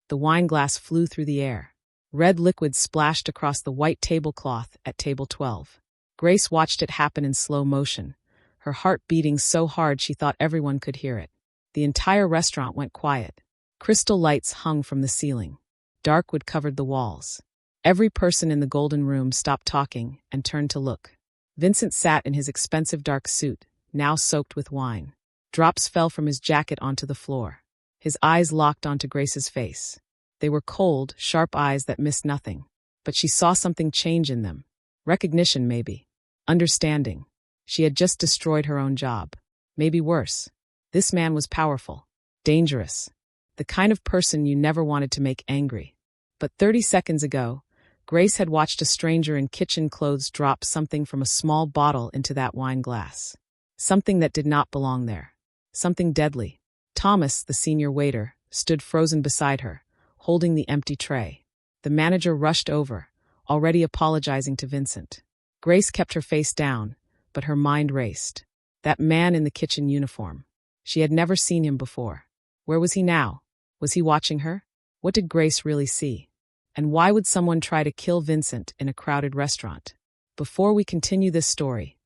The wine glass flew through the air. Red liquid splashed across the white tablecloth at table 12. Grace watched it happen in slow motion, her heart beating so hard she thought everyone could hear it. The entire restaurant went quiet. Crystal lights hung from the ceiling. Dark wood covered the walls. Every person in the golden room stopped talking and turned to look. Vincent sat in his expensive dark suit, now soaked with wine. Drops fell from his jacket onto the floor. His eyes locked onto Grace's face. They were cold, sharp eyes that missed nothing. But she saw something change in them. Recognition, maybe. Understanding. She had just destroyed her own job. Maybe worse. This man was powerful. Dangerous. The kind of person you never wanted to make angry. But 30 seconds ago, Grace had watched a stranger in kitchen clothes drop something from a small bottle into that wine glass. Something that did not belong there. Something deadly. Thomas, the senior waiter, stood frozen beside her, holding the empty tray. The manager rushed over, already apologizing to Vincent. Grace kept her face down, but her mind raced. That man in the kitchen uniform. She had never seen him before. Where was he now? Was he watching her? What did Grace really see? And why would someone try to kill Vincent in a crowded restaurant? Before we continue this story,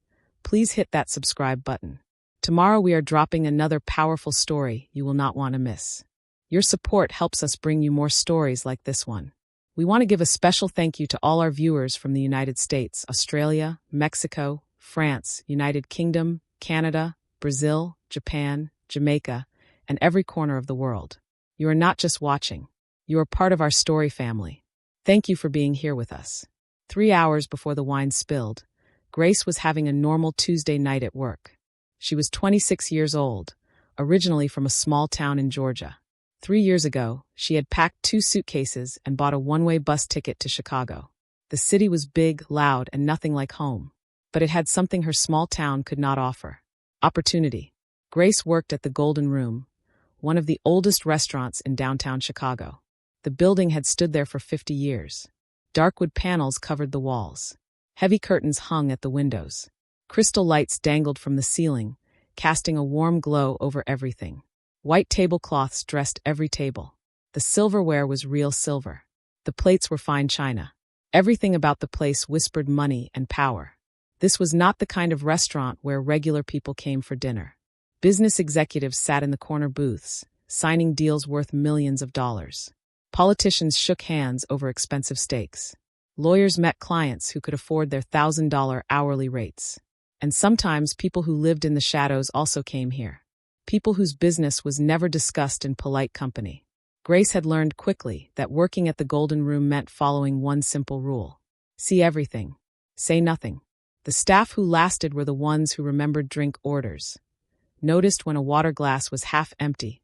please hit that subscribe button. Tomorrow we are dropping another powerful story you will not want to miss. Your support helps us bring you more stories like this one. We want to give a special thank you to all our viewers from the United States, Australia, Mexico, France, United Kingdom, Canada, Brazil, Japan, Jamaica, and every corner of the world. You are not just watching. You are part of our story family. Thank you for being here with us. 3 hours before the wine spilled, Grace was having a normal Tuesday night at work. She was 26 years old, originally from a small town in Georgia. 3 years ago, she had packed 2 suitcases and bought a one-way bus ticket to Chicago. The city was big, loud, and nothing like home. But it had something her small town could not offer. Opportunity. Grace worked at the Golden Room, one of the oldest restaurants in downtown Chicago. The building had stood there for 50 years. Dark wood panels covered the walls. Heavy curtains hung at the windows. Crystal lights dangled from the ceiling, casting a warm glow over everything. White tablecloths dressed every table. The silverware was real silver. The plates were fine china. Everything about the place whispered money and power. This was not the kind of restaurant where regular people came for dinner. Business executives sat in the corner booths, signing deals worth millions of dollars. Politicians shook hands over expensive steaks. Lawyers met clients who could afford their $1,000 hourly rates. And sometimes people who lived in the shadows also came here. People whose business was never discussed in polite company. Grace had learned quickly that working at the Golden Room meant following one simple rule. See everything. Say nothing. The staff who lasted were the ones who remembered drink orders, noticed when a water glass was half empty,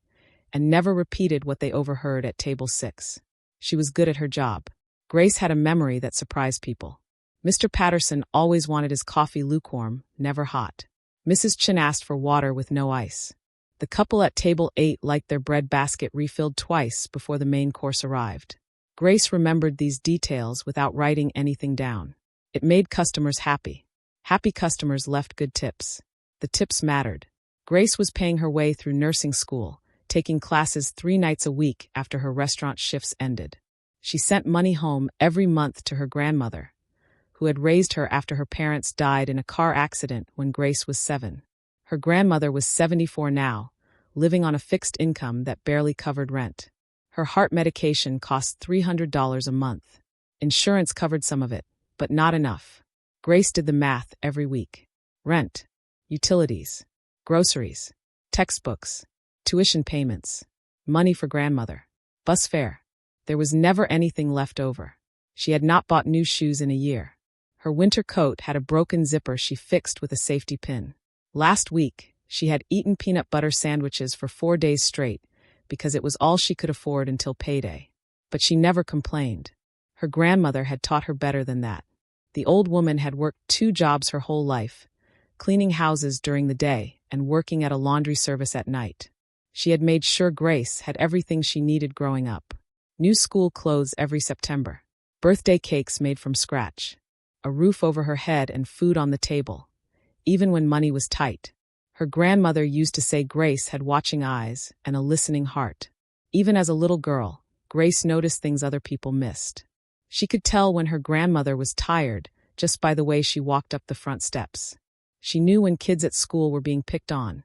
and never repeated what they overheard at table 6. She was good at her job. Grace had a memory that surprised people. Mr. Patterson always wanted his coffee lukewarm, never hot. Mrs. Chin asked for water with no ice. The couple at table 8 liked their bread basket refilled twice before the main course arrived. Grace remembered these details without writing anything down. It made customers happy. Happy customers left good tips. The tips mattered. Grace was paying her way through nursing school, taking classes 3 nights a week after her restaurant shifts ended. She sent money home every month to her grandmother, who had raised her after her parents died in a car accident when Grace was 7. Her grandmother was 74 now, living on a fixed income that barely covered rent. Her heart medication cost $300 a month. Insurance covered some of it, but not enough. Grace did the math every week. Rent, utilities, groceries, textbooks, tuition payments, money for grandmother, bus fare. There was never anything left over. She had not bought new shoes in a year. Her winter coat had a broken zipper she fixed with a safety pin. Last week, she had eaten peanut butter sandwiches for 4 days straight because it was all she could afford until payday. But she never complained. Her grandmother had taught her better than that. The old woman had worked 2 jobs her whole life, cleaning houses during the day and working at a laundry service at night. She had made sure Grace had everything she needed growing up. New school clothes every September. Birthday cakes made from scratch. A roof over her head and food on the table, even when money was tight. Her grandmother used to say Grace had watching eyes and a listening heart. Even as a little girl, Grace noticed things other people missed. She could tell when her grandmother was tired just by the way she walked up the front steps. She knew when kids at school were being picked on,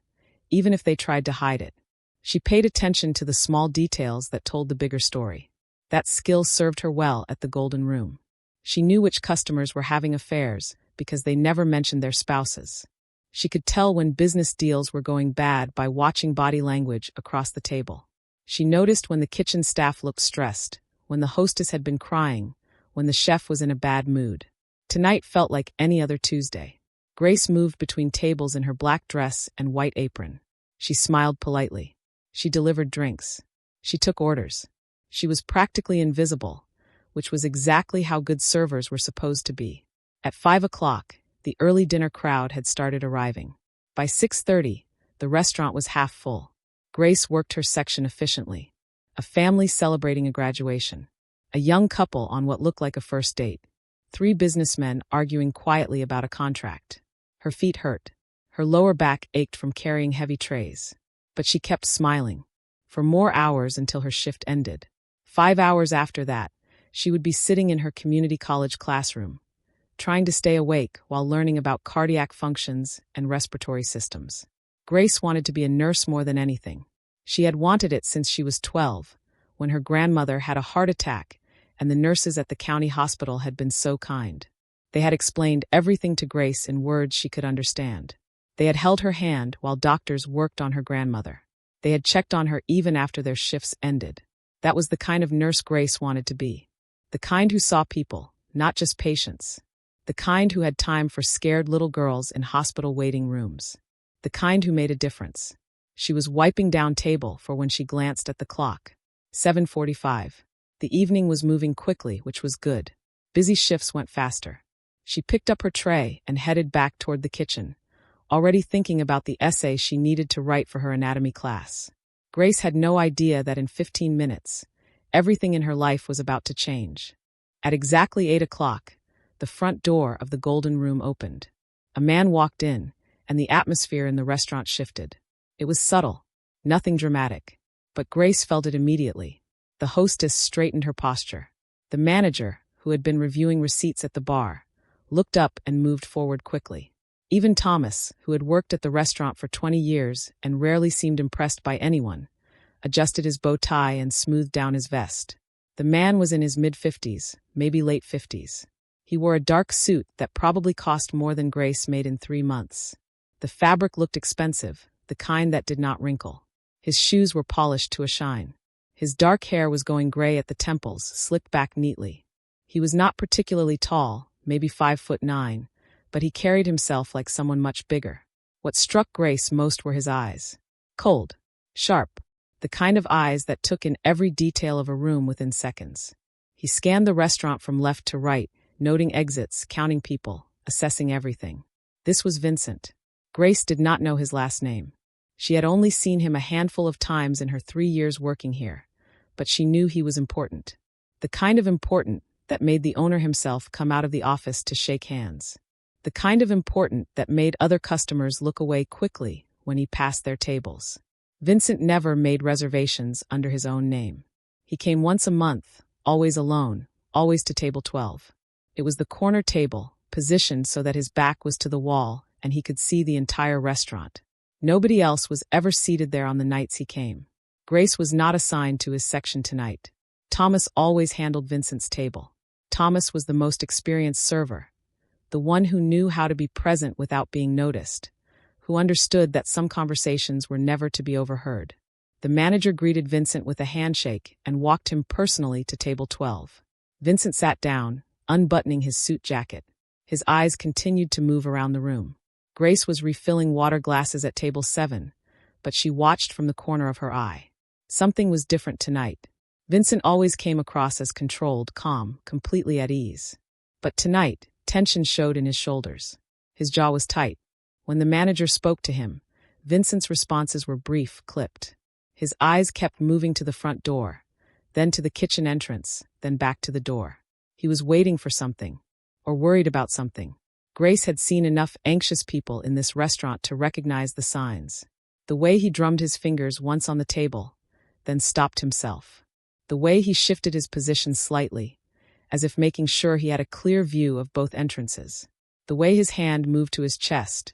even if they tried to hide it. She paid attention to the small details that told the bigger story. That skill served her well at the Golden Room. She knew which customers were having affairs because they never mentioned their spouses. She could tell when business deals were going bad by watching body language across the table. She noticed when the kitchen staff looked stressed, when the hostess had been crying, when the chef was in a bad mood. Tonight felt like any other Tuesday. Grace moved between tables in her black dress and white apron. She smiled politely. She delivered drinks. She took orders. She was practically invisible, which was exactly how good servers were supposed to be. At 5 o'clock, the early dinner crowd had started arriving. By 6:30, the restaurant was half full. Grace worked her section efficiently. A family celebrating a graduation. A young couple on what looked like a first date. 3 businessmen arguing quietly about a contract. Her feet hurt. Her lower back ached from carrying heavy trays. But she kept smiling. For more hours until her shift ended. 5 hours after that, she would be sitting in her community college classroom, trying to stay awake while learning about cardiac functions and respiratory systems. Grace wanted to be a nurse more than anything. She had wanted it since she was 12, when her grandmother had a heart attack and the nurses at the county hospital had been so kind. They had explained everything to Grace in words she could understand. They had held her hand while doctors worked on her grandmother. They had checked on her even after their shifts ended. That was the kind of nurse Grace wanted to be. The kind who saw people, not just patients. The kind who had time for scared little girls in hospital waiting rooms. The kind who made a difference. She was wiping down table for when she glanced at the clock. 7:45. The evening was moving quickly, which was good. Busy shifts went faster. She picked up her tray and headed back toward the kitchen, already thinking about the essay she needed to write for her anatomy class. Grace had no idea that in 15 minutes, everything in her life was about to change. At exactly 8 o'clock, the front door of the Golden Room opened. A man walked in, and the atmosphere in the restaurant shifted. It was subtle, nothing dramatic, but Grace felt it immediately. The hostess straightened her posture. The manager, who had been reviewing receipts at the bar, looked up and moved forward quickly. Even Thomas, who had worked at the restaurant for 20 years and rarely seemed impressed by anyone, adjusted his bow tie and smoothed down his vest. The man was in his mid-50s, maybe late 50s. He wore a dark suit that probably cost more than Grace made in 3 months. The fabric looked expensive, the kind that did not wrinkle. His shoes were polished to a shine. His dark hair was going gray at the temples, slicked back neatly. He was not particularly tall, maybe 5'9", but he carried himself like someone much bigger. What struck Grace most were his eyes. Cold, sharp, the kind of eyes that took in every detail of a room within seconds. He scanned the restaurant from left to right, noting exits, counting people, assessing everything. This was Vincent. Grace did not know his last name. She had only seen him a handful of times in her 3 years working here, but she knew he was important. The kind of important that made the owner himself come out of the office to shake hands. The kind of important that made other customers look away quickly when he passed their tables. Vincent never made reservations under his own name. He came once a month, always alone, always to table 12. It was the corner table, positioned so that his back was to the wall and he could see the entire restaurant. Nobody else was ever seated there on the nights he came. Grace was not assigned to his section tonight. Thomas always handled Vincent's table. Thomas was the most experienced server, the one who knew how to be present without being noticed, who understood that some conversations were never to be overheard. The manager greeted Vincent with a handshake and walked him personally to table 12. Vincent sat down, unbuttoning his suit jacket. His eyes continued to move around the room. Grace was refilling water glasses at table 7, but she watched from the corner of her eye. Something was different tonight. Vincent always came across as controlled, calm, completely at ease. But tonight, tension showed in his shoulders. His jaw was tight. When the manager spoke to him, Vincent's responses were brief, clipped. His eyes kept moving to the front door, then to the kitchen entrance, then back to the door. He was waiting for something, or worried about something. Grace had seen enough anxious people in this restaurant to recognize the signs. The way he drummed his fingers once on the table, then stopped himself. The way he shifted his position slightly, as if making sure he had a clear view of both entrances. The way his hand moved to his chest,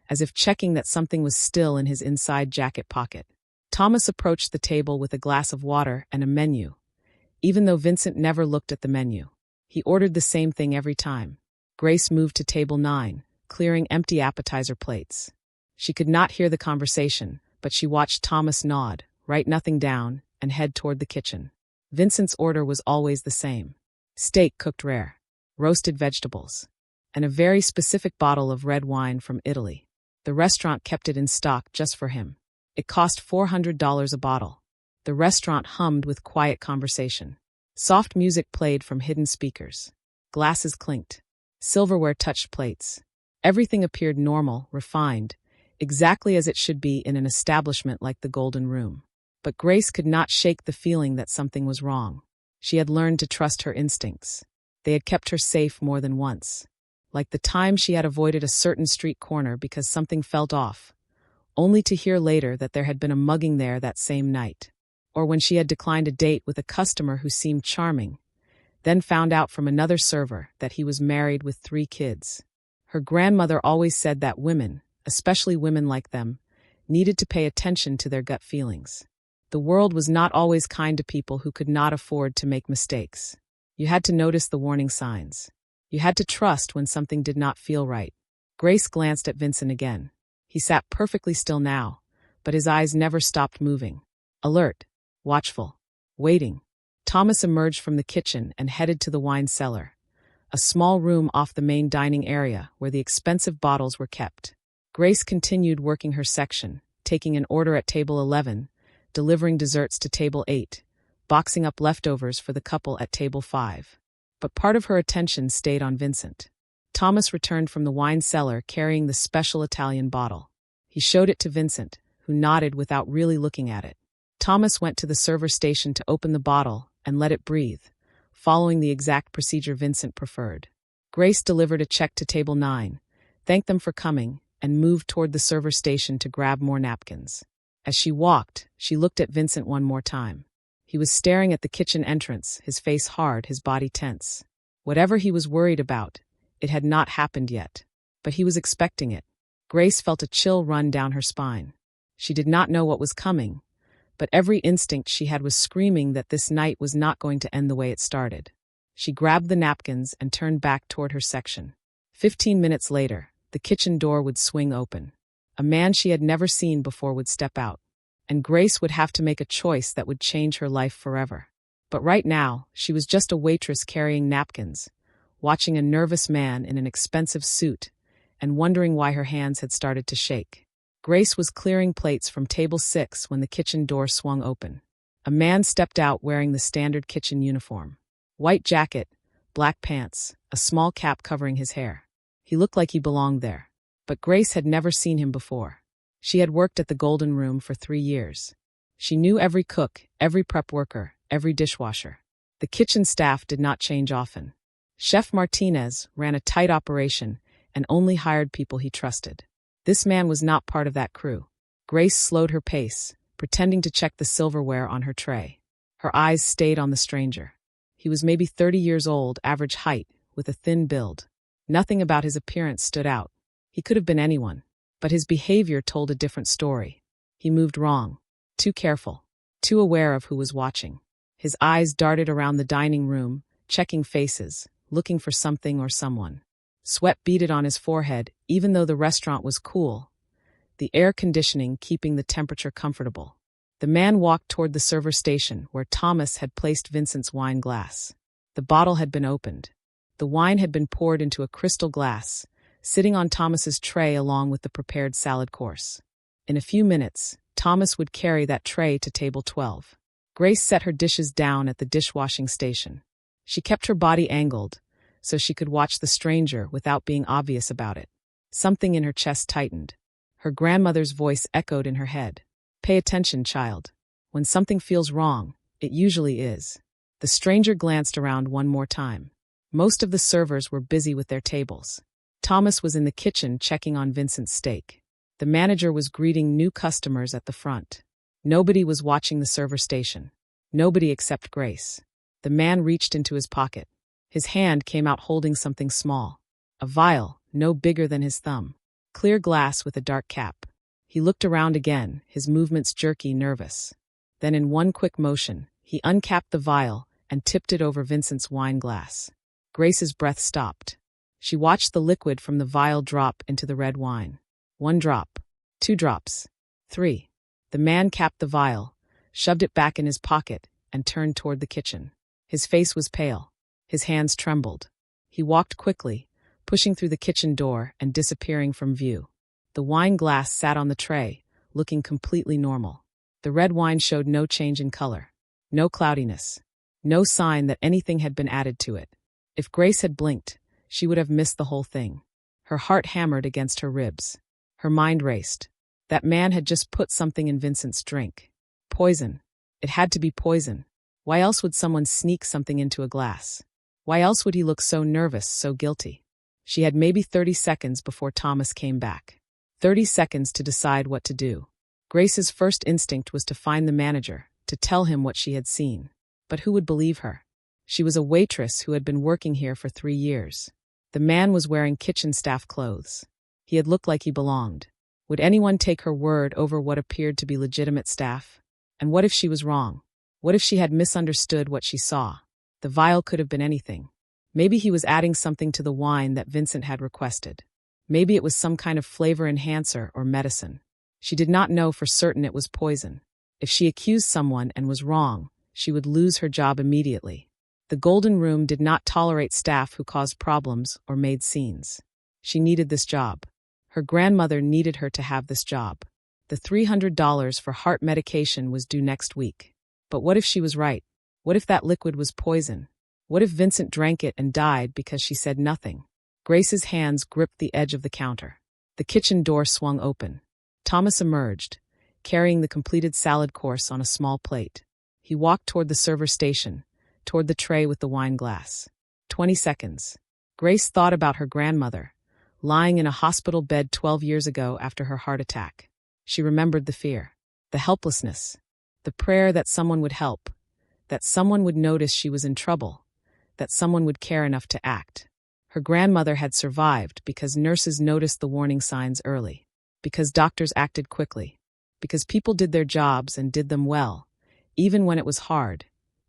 as if checking that something was still in his inside jacket pocket. Thomas approached the table with a glass of water and a menu, even though Vincent never looked at the menu. He ordered the same thing every time. Grace moved to table 9, clearing empty appetizer plates. She could not hear the conversation, but she watched Thomas nod, write nothing down, and head toward the kitchen. Vincent's order was always the same: steak cooked rare, roasted vegetables, and a very specific bottle of red wine from Italy. The restaurant kept it in stock just for him. It cost $400 a bottle. The restaurant hummed with quiet conversation. Soft music played from hidden speakers. Glasses clinked. Silverware touched plates. Everything appeared normal, refined, exactly as it should be in an establishment like the Golden Room. But Grace could not shake the feeling that something was wrong. She had learned to trust her instincts. They had kept her safe more than once. Like the time she had avoided a certain street corner because something felt off, only to hear later that there had been a mugging there that same night. Or when she had declined a date with a customer who seemed charming, then found out from another server that he was married with 3 kids. Her grandmother always said that women, especially women like them, needed to pay attention to their gut feelings. The world was not always kind to people who could not afford to make mistakes. You had to notice the warning signs. You had to trust when something did not feel right. Grace glanced at Vincent again. He sat perfectly still now, but his eyes never stopped moving. Alert, watchful, waiting. Thomas emerged from the kitchen and headed to the wine cellar, a small room off the main dining area where the expensive bottles were kept. Grace continued working her section, taking an order at table 11, delivering desserts to table 8, boxing up leftovers for the couple at table 5. But part of her attention stayed on Vincent. Thomas returned from the wine cellar carrying the special Italian bottle. He showed it to Vincent, who nodded without really looking at it. Thomas went to the server station to open the bottle and let it breathe, following the exact procedure Vincent preferred. Grace delivered a check to table 9, thanked them for coming, and moved toward the server station to grab more napkins. As she walked, she looked at Vincent one more time. He was staring at the kitchen entrance, his face hard, his body tense. Whatever he was worried about, it had not happened yet. But he was expecting it. Grace felt a chill run down her spine. She did not know what was coming, but every instinct she had was screaming that this night was not going to end the way it started. She grabbed the napkins and turned back toward her section. 15 minutes later, the kitchen door would swing open. A man she had never seen before would step out, and Grace would have to make a choice that would change her life forever. But right now, she was just a waitress carrying napkins, watching a nervous man in an expensive suit, and wondering why her hands had started to shake. Grace was clearing plates from table 6 when the kitchen door swung open. A man stepped out wearing the standard kitchen uniform. White jacket, black pants, a small cap covering his hair. He looked like he belonged there. But Grace had never seen him before. She had worked at the Golden Room for 3 years. She knew every cook, every prep worker, every dishwasher. The kitchen staff did not change often. Chef Martinez ran a tight operation and only hired people he trusted. This man was not part of that crew. Grace slowed her pace, pretending to check the silverware on her tray. Her eyes stayed on the stranger. He was maybe 30 years old, average height, with a thin build. Nothing about his appearance stood out. He could have been anyone, but his behavior told a different story. He moved wrong, too careful, too aware of who was watching. His eyes darted around the dining room, checking faces, looking for something or someone. Sweat beaded on his forehead, even though the restaurant was cool, the air conditioning keeping the temperature comfortable. The man walked toward the server station where Thomas had placed Vincent's wine glass. The bottle had been opened. The wine had been poured into a crystal glass, sitting on Thomas's tray along with the prepared salad course. In a few minutes, Thomas would carry that tray to table 12. Grace set her dishes down at the dishwashing station. She kept her body angled, so she could watch the stranger without being obvious about it. Something in her chest tightened. Her grandmother's voice echoed in her head. "Pay attention, child. When something feels wrong, it usually is." The stranger glanced around one more time. Most of the servers were busy with their tables. Thomas was in the kitchen checking on Vincent's steak. The manager was greeting new customers at the front. Nobody was watching the server station. Nobody except Grace. The man reached into his pocket. His hand came out holding something small. A vial, no bigger than his thumb. Clear glass with a dark cap. He looked around again, his movements jerky, nervous. Then in one quick motion, he uncapped the vial and tipped it over Vincent's wine glass. Grace's breath stopped. She watched the liquid from the vial drop into the red wine. 1 drop. 2 drops. 3. The man capped the vial, shoved it back in his pocket, and turned toward the kitchen. His face was pale. His hands trembled. He walked quickly, pushing through the kitchen door and disappearing from view. The wine glass sat on the tray, looking completely normal. The red wine showed no change in color. No cloudiness. No sign that anything had been added to it. If Grace had blinked, she would have missed the whole thing. Her heart hammered against her ribs. Her mind raced. That man had just put something in Vincent's drink. Poison. It had to be poison. Why else would someone sneak something into a glass? Why else would he look so nervous, so guilty? She had maybe 30 seconds before Thomas came back. 30 seconds to decide what to do. Grace's first instinct was to find the manager, to tell him what she had seen. But who would believe her? She was a waitress who had been working here for 3 years. The man was wearing kitchen staff clothes. He had looked like he belonged. Would anyone take her word over what appeared to be legitimate staff? And what if she was wrong? What if she had misunderstood what she saw? The vial could have been anything. Maybe he was adding something to the wine that Vincent had requested. Maybe it was some kind of flavor enhancer or medicine. She did not know for certain it was poison. If she accused someone and was wrong, she would lose her job immediately. The Golden Room did not tolerate staff who caused problems or made scenes. She needed this job. Her grandmother needed her to have this job. The $300 for heart medication was due next week. But what if she was right? What if that liquid was poison? What if Vincent drank it and died because she said nothing? Grace's hands gripped the edge of the counter. The kitchen door swung open. Thomas emerged, carrying the completed salad course on a small plate. He walked toward the server station, toward the tray with the wine glass. 20 seconds. Grace thought about her grandmother, lying in a hospital bed 12 years ago after her heart attack. She remembered the fear, the helplessness, the prayer that someone would help, that someone would notice she was in trouble, that someone would care enough to act. Her grandmother had survived because nurses noticed the warning signs early, because doctors acted quickly, because people did their jobs and did them well, even when it was hard,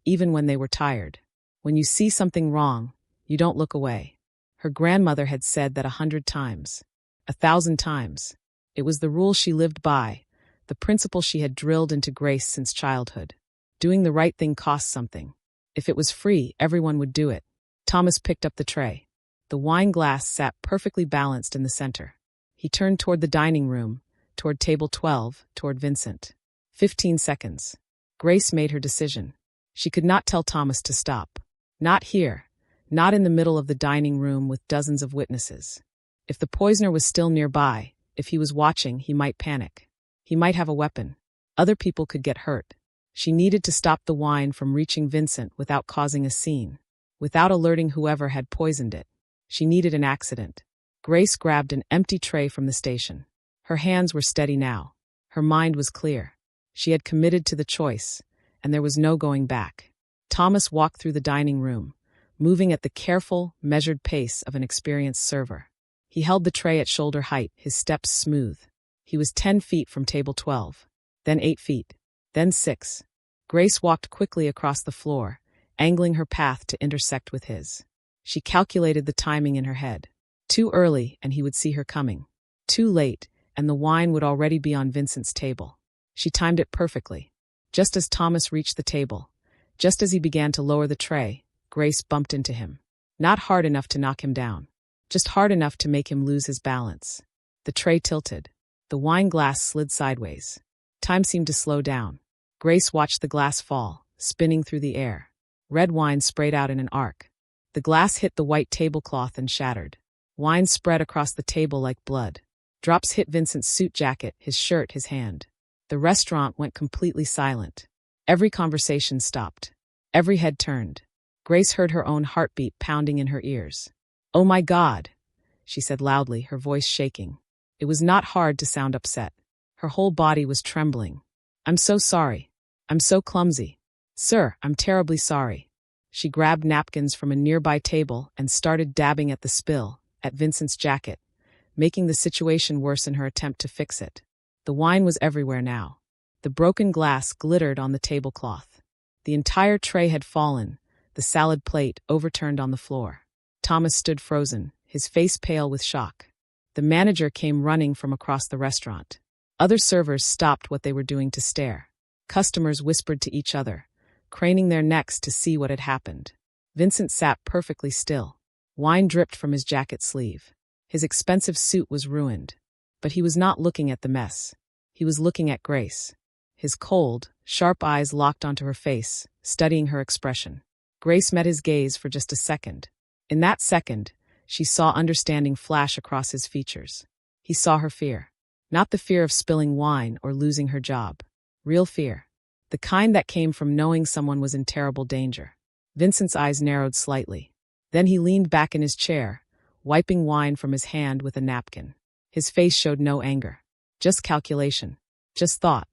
even when they were tired. When you see something wrong, you don't look away. Her grandmother had said that 100 times, 1,000 times. It was the rule she lived by, the principle she had drilled into Grace since childhood. Doing the right thing cost something. If it was free, everyone would do it. Thomas picked up the tray. The wine glass sat perfectly balanced in the center. He turned toward the dining room, toward table 12, toward Vincent. 15 seconds. Grace made her decision. She could not tell Thomas to stop. Not here. Not in the middle of the dining room with dozens of witnesses. If the poisoner was still nearby, if he was watching, he might panic. He might have a weapon. Other people could get hurt. She needed to stop the wine from reaching Vincent without causing a scene, without alerting whoever had poisoned it. She needed an accident. Grace grabbed an empty tray from the station. Her hands were steady now. Her mind was clear. She had committed to the choice, and there was no going back. Thomas walked through the dining room, moving at the careful, measured pace of an experienced server. He held the tray at shoulder height, his steps smooth. He was 10 feet from table 12, then 8 feet, then 6. Grace walked quickly across the floor, angling her path to intersect with his. She calculated the timing in her head. Too early, and he would see her coming. Too late, and the wine would already be on Vincent's table. She timed it perfectly. Just as Thomas reached the table, just as he began to lower the tray, Grace bumped into him. Not hard enough to knock him down, just hard enough to make him lose his balance. The tray tilted. The wine glass slid sideways. Time seemed to slow down. Grace watched the glass fall, spinning through the air. Red wine sprayed out in an arc. The glass hit the white tablecloth and shattered. Wine spread across the table like blood. Drops hit Vincent's suit jacket, his shirt, his hand. The restaurant went completely silent. Every conversation stopped. Every head turned. Grace heard her own heartbeat pounding in her ears. "Oh my God," she said loudly, her voice shaking. It was not hard to sound upset. Her whole body was trembling. "I'm so sorry. I'm so clumsy. "Sir, I'm terribly sorry." She grabbed napkins from a nearby table and started dabbing at the spill, at Vincent's jacket, making the situation worse in her attempt to fix it. The wine was everywhere now. The broken glass glittered on the tablecloth. The entire tray had fallen, the salad plate overturned on the floor. Thomas stood frozen, his face pale with shock. The manager came running from across the restaurant. Other servers stopped what they were doing to stare. Customers whispered to each other, craning their necks to see what had happened. Vincent sat perfectly still. Wine dripped from his jacket sleeve. His expensive suit was ruined. But he was not looking at the mess. He was looking at Grace. His cold, sharp eyes locked onto her face, studying her expression. Grace met his gaze for just a second. In that second, she saw understanding flash across his features. He saw her fear. Not the fear of spilling wine or losing her job. Real fear. The kind that came from knowing someone was in terrible danger. Vincent's eyes narrowed slightly. Then he leaned back in his chair, wiping wine from his hand with a napkin. His face showed no anger. Just calculation. Just thought.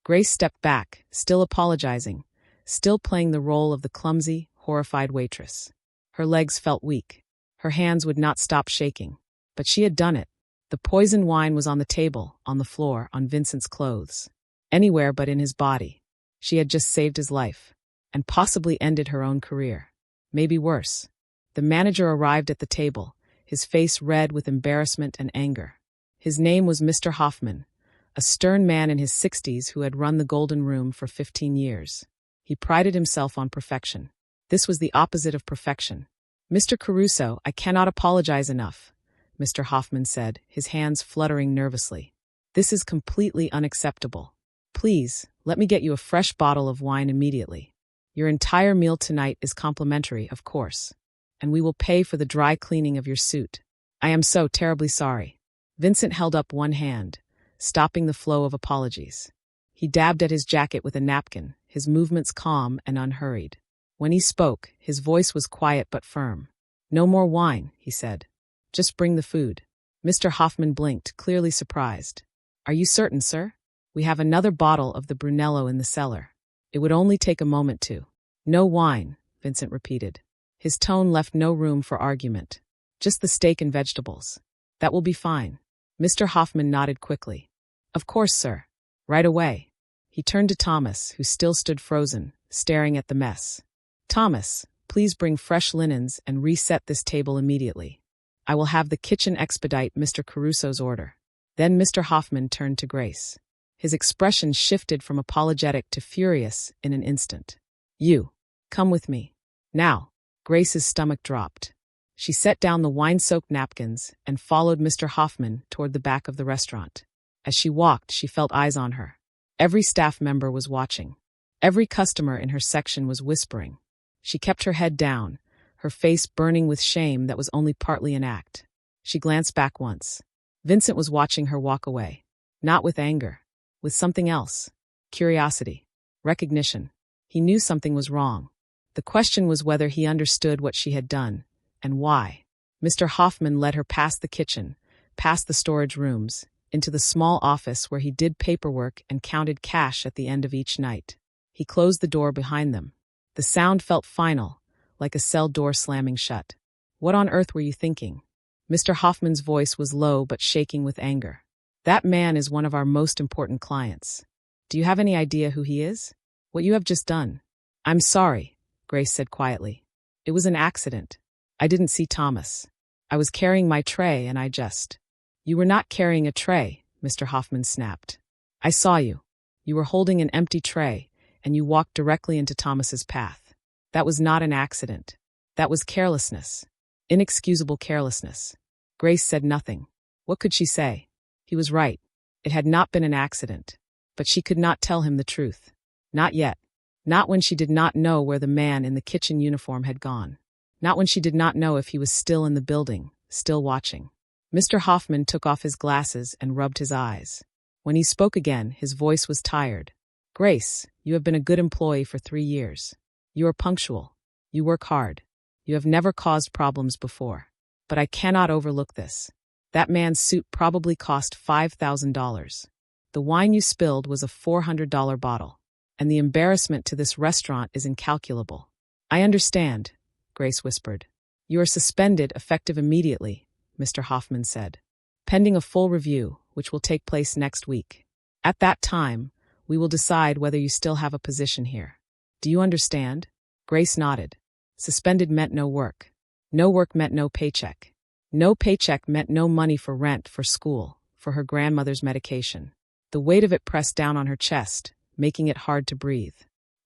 Grace stepped back, still apologizing, still playing the role of the clumsy, horrified waitress. Her legs felt weak. Her hands would not stop shaking. But she had done it. The poisoned wine was on the table, on the floor, on Vincent's clothes. Anywhere but in his body. She had just saved his life. And possibly ended her own career. Maybe worse. The manager arrived at the table, his face red with embarrassment and anger. His name was Mr. Hoffman, a stern man in his 60s who had run the Golden Room for 15 years. He prided himself on perfection. This was the opposite of perfection. "Mr. Caruso, I cannot apologize enough," Mr. Hoffman said, his hands fluttering nervously. "This is completely unacceptable. Please, let me get you a fresh bottle of wine immediately. Your entire meal tonight is complimentary, of course. And we will pay for the dry cleaning of your suit. I am so terribly sorry." Vincent held up one hand, stopping the flow of apologies. He dabbed at his jacket with a napkin, his movements calm and unhurried. When he spoke, his voice was quiet but firm. "No more wine," he said. "Just bring the food." Mr. Hoffman blinked, clearly surprised. "Are you certain, sir? We have another bottle of the Brunello in the cellar. It would only take a moment to." "No wine," Vincent repeated. His tone left no room for argument. "Just the steak and vegetables. That will be fine." Mr. Hoffman nodded quickly. "Of course, sir. Right away." He turned to Thomas, who still stood frozen, staring at the mess. "Thomas, please bring fresh linens and reset this table immediately. I will have the kitchen expedite Mr. Caruso's order." Then Mr. Hoffman turned to Grace. His expression shifted from apologetic to furious in an instant. "You, come with me. Now." Grace's stomach dropped. She set down the wine-soaked napkins and followed Mr. Hoffman toward the back of the restaurant. As she walked, she felt eyes on her. Every staff member was watching. Every customer in her section was whispering. She kept her head down, her face burning with shame that was only partly an act. She glanced back once. Vincent was watching her walk away. Not with anger. With something else. Curiosity. Recognition. He knew something was wrong. The question was whether he understood what she had done. And why? Mr. Hoffman led her past the kitchen, past the storage rooms, into the small office where he did paperwork and counted cash at the end of each night. He closed the door behind them. The sound felt final, like a cell door slamming shut. "What on earth were you thinking?" Mr. Hoffman's voice was low but shaking with anger. "That man is one of our most important clients. Do you have any idea who he is? What you have just done?" "I'm sorry," Grace said quietly. "It was an accident. I didn't see Thomas. I was carrying my tray and I just—" "You were not carrying a tray," Mr. Hoffman snapped. "I saw you. You were holding an empty tray, and you walked directly into Thomas's path. That was not an accident. That was carelessness. Inexcusable carelessness." Grace said nothing. What could she say? He was right. It had not been an accident. But she could not tell him the truth. Not yet. Not when she did not know where the man in the kitchen uniform had gone. Not when she did not know if he was still in the building, still watching. Mr. Hoffman took off his glasses and rubbed his eyes. When he spoke again, his voice was tired. "Grace, you have been a good employee for 3 years. You are punctual. You work hard. You have never caused problems before. But I cannot overlook this. That man's suit probably cost $5,000. The wine you spilled was a $400 bottle. and the embarrassment to this restaurant is incalculable. I understand, Grace whispered. You are suspended effective immediately, Mr. Hoffman said, pending a full review, which will take place next week. At that time, we will decide whether you still have a position here. Do you understand? Grace nodded. Suspended meant no work. No work meant no paycheck. No paycheck meant no money for rent, for school, for her grandmother's medication. The weight of it pressed down on her chest, making it hard to breathe.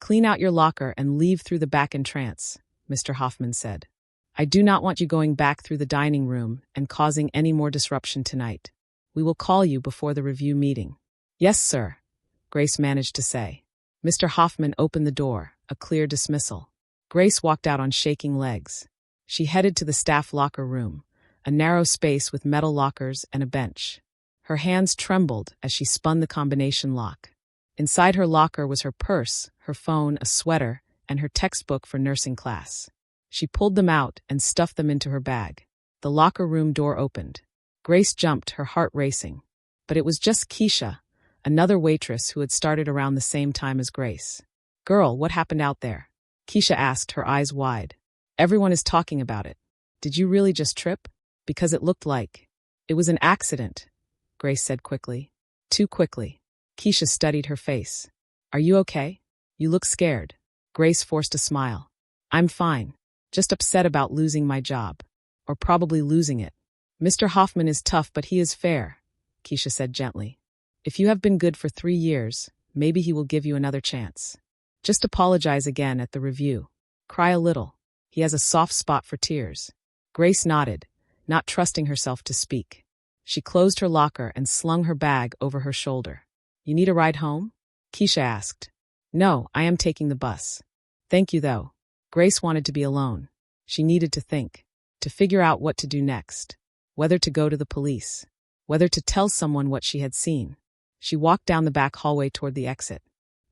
Clean out your locker and leave through the back entrance, Mr. Hoffman said. I do not want you going back through the dining room and causing any more disruption tonight. We will call you before the review meeting. Yes, sir, Grace managed to say. Mr. Hoffman opened the door, a clear dismissal. Grace walked out on shaking legs. She headed to the staff locker room, a narrow space with metal lockers and a bench. Her hands trembled as she spun the combination lock. Inside her locker was her purse, her phone, a sweater, and her textbook for nursing class. She pulled them out and stuffed them into her bag. The locker room door opened. Grace jumped, her heart racing. But it was just Keisha, another waitress who had started around the same time as Grace. Girl, what happened out there? Keisha asked, her eyes wide. Everyone is talking about it. Did you really just trip? Because it looked like. It was an accident, Grace said quickly. Too quickly. Keisha studied her face. Are you okay? You look scared. Grace forced a smile. I'm fine. Just upset about losing my job. Or probably losing it. Mr. Hoffman is tough, but he is fair, Keisha said gently. If you have been good for 3 years, maybe he will give you another chance. Just apologize again at the review. Cry a little. He has a soft spot for tears. Grace nodded, not trusting herself to speak. She closed her locker and slung her bag over her shoulder. You need a ride home? Keisha asked. No, I am taking the bus. Thank you, though. Grace wanted to be alone. She needed to think, to figure out what to do next, whether to go to the police, whether to tell someone what she had seen. She walked down the back hallway toward the exit.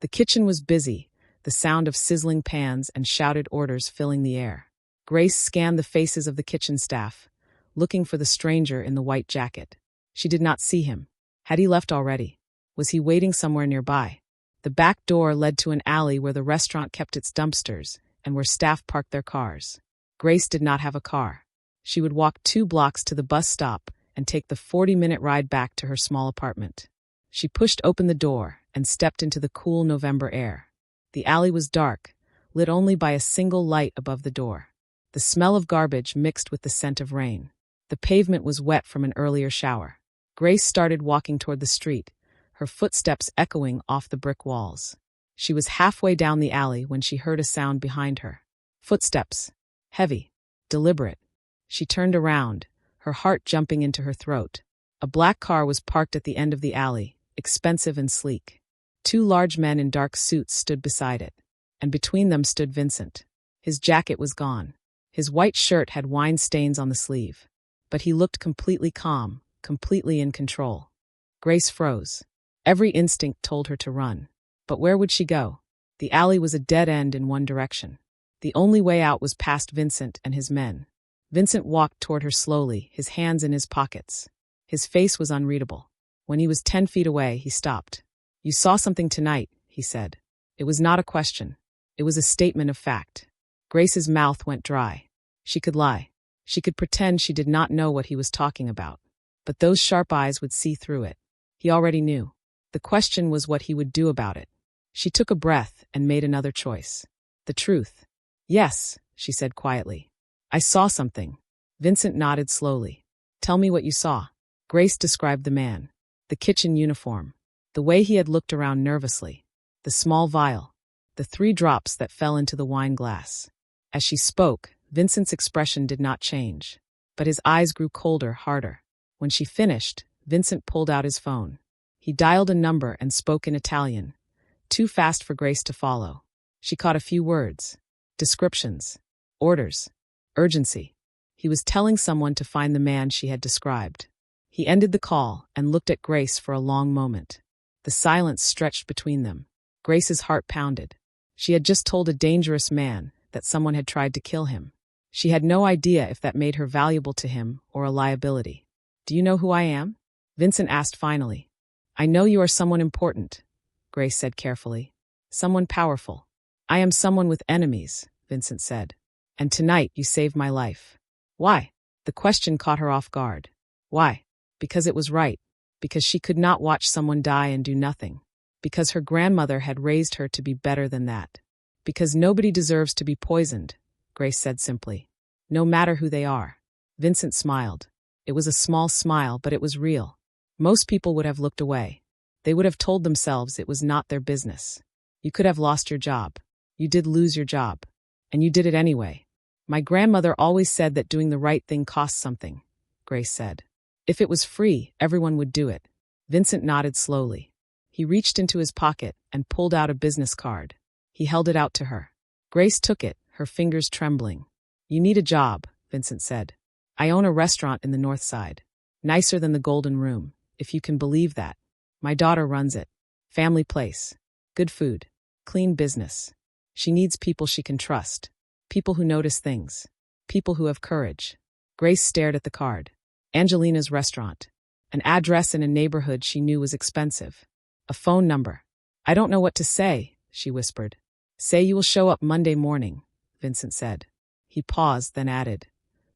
The kitchen was busy, the sound of sizzling pans and shouted orders filling the air. Grace scanned the faces of the kitchen staff, looking for the stranger in the white jacket. She did not see him. Had he left already? Was he waiting somewhere nearby? The back door led to an alley where the restaurant kept its dumpsters and where staff parked their cars. Grace did not have a car. She would walk 2 blocks to the bus stop and take the 40-minute ride back to her small apartment. She pushed open the door and stepped into the cool November air. The alley was dark, lit only by a single light above the door. The smell of garbage mixed with the scent of rain. The pavement was wet from an earlier shower. Grace started walking toward the street, her footsteps echoing off the brick walls. She was halfway down the alley when she heard a sound behind her. Footsteps. Heavy. Deliberate. She turned around, her heart jumping into her throat. A black car was parked at the end of the alley, expensive and sleek. 2 large men in dark suits stood beside it, and between them stood Vincent. His jacket was gone. His white shirt had wine stains on the sleeve. But he looked completely calm, completely in control. Grace froze. Every instinct told her to run. But where would she go? The alley was a dead end in one direction. The only way out was past Vincent and his men. Vincent walked toward her slowly, his hands in his pockets. His face was unreadable. When he was 10 feet away, he stopped. You saw something tonight, he said. It was not a question. It was a statement of fact. Grace's mouth went dry. She could lie. She could pretend she did not know what he was talking about. But those sharp eyes would see through it. He already knew. The question was what he would do about it. She took a breath and made another choice. The truth. Yes, she said quietly. I saw something. Vincent nodded slowly. Tell me what you saw. Grace described the man. The kitchen uniform. The way he had looked around nervously. The small vial. The 3 drops that fell into the wine glass. As she spoke, Vincent's expression did not change. But his eyes grew colder, harder. When she finished, Vincent pulled out his phone. He dialed a number and spoke in Italian. Too fast for Grace to follow. She caught a few words. Descriptions. Orders. Urgency. He was telling someone to find the man she had described. He ended the call and looked at Grace for a long moment. The silence stretched between them. Grace's heart pounded. She had just told a dangerous man that someone had tried to kill him. She had no idea if that made her valuable to him or a liability. Do you know who I am? Vincent asked finally. I know you are someone important, Grace said carefully. Someone powerful. I am someone with enemies, Vincent said. And tonight you saved my life. Why? The question caught her off guard. Why? Because it was right. Because she could not watch someone die and do nothing. Because her grandmother had raised her to be better than that. Because nobody deserves to be poisoned, Grace said simply. No matter who they are. Vincent smiled. It was a small smile, but it was real. Most people would have looked away. They would have told themselves it was not their business. You could have lost your job. You did lose your job. And you did it anyway. My grandmother always said that doing the right thing costs something, Grace said. If it was free, everyone would do it. Vincent nodded slowly. He reached into his pocket and pulled out a business card. He held it out to her. Grace took it, her fingers trembling. You need a job, Vincent said. I own a restaurant in the North Side. Nicer than the Golden Room, if you can believe that. My daughter runs it. Family place. Good food. Clean business. She needs people she can trust. People who notice things. People who have courage. Grace stared at the card. Angelina's restaurant. An address in a neighborhood she knew was expensive. A phone number. I don't know what to say, she whispered. Say you will show up Monday morning, Vincent said. He paused, then added.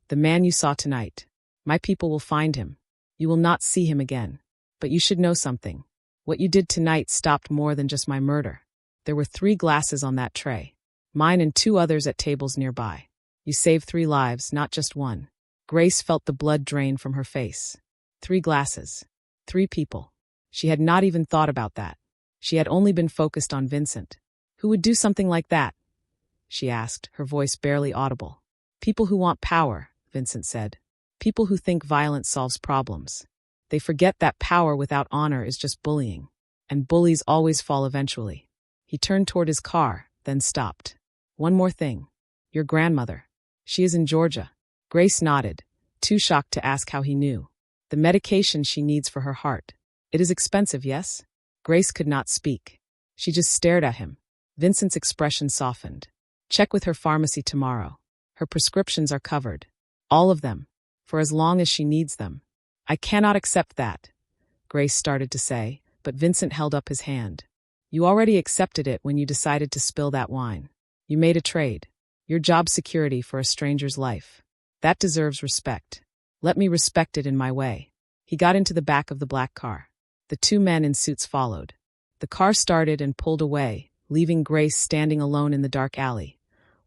The man you saw tonight. My people will find him. You will not see him again. But you should know something. What you did tonight stopped more than just my murder. There were 3 glasses on that tray. Mine and 2 others at tables nearby. You saved 3 lives, not just one. Grace felt the blood drain from her face. 3 glasses. 3 people. She had not even thought about that. She had only been focused on Vincent. Who would do something like that? She asked, her voice barely audible. People who want power, Vincent said. People who think violence solves problems. They forget that power without honor is just bullying. And bullies always fall eventually. He turned toward his car, then stopped. One more thing. Your grandmother. She is in Georgia. Grace nodded, too shocked to ask how he knew. The medication she needs for her heart. It is expensive, yes? Grace could not speak. She just stared at him. Vincent's expression softened. Check with her pharmacy tomorrow. Her prescriptions are covered. All of them. For as long as she needs them. I cannot accept that, Grace started to say, but Vincent held up his hand. You already accepted it when you decided to spill that wine. You made a trade. Your job security for a stranger's life. That deserves respect. Let me respect it in my way. He got into the back of the black car. The 2 men in suits followed. The car started and pulled away, leaving Grace standing alone in the dark alley,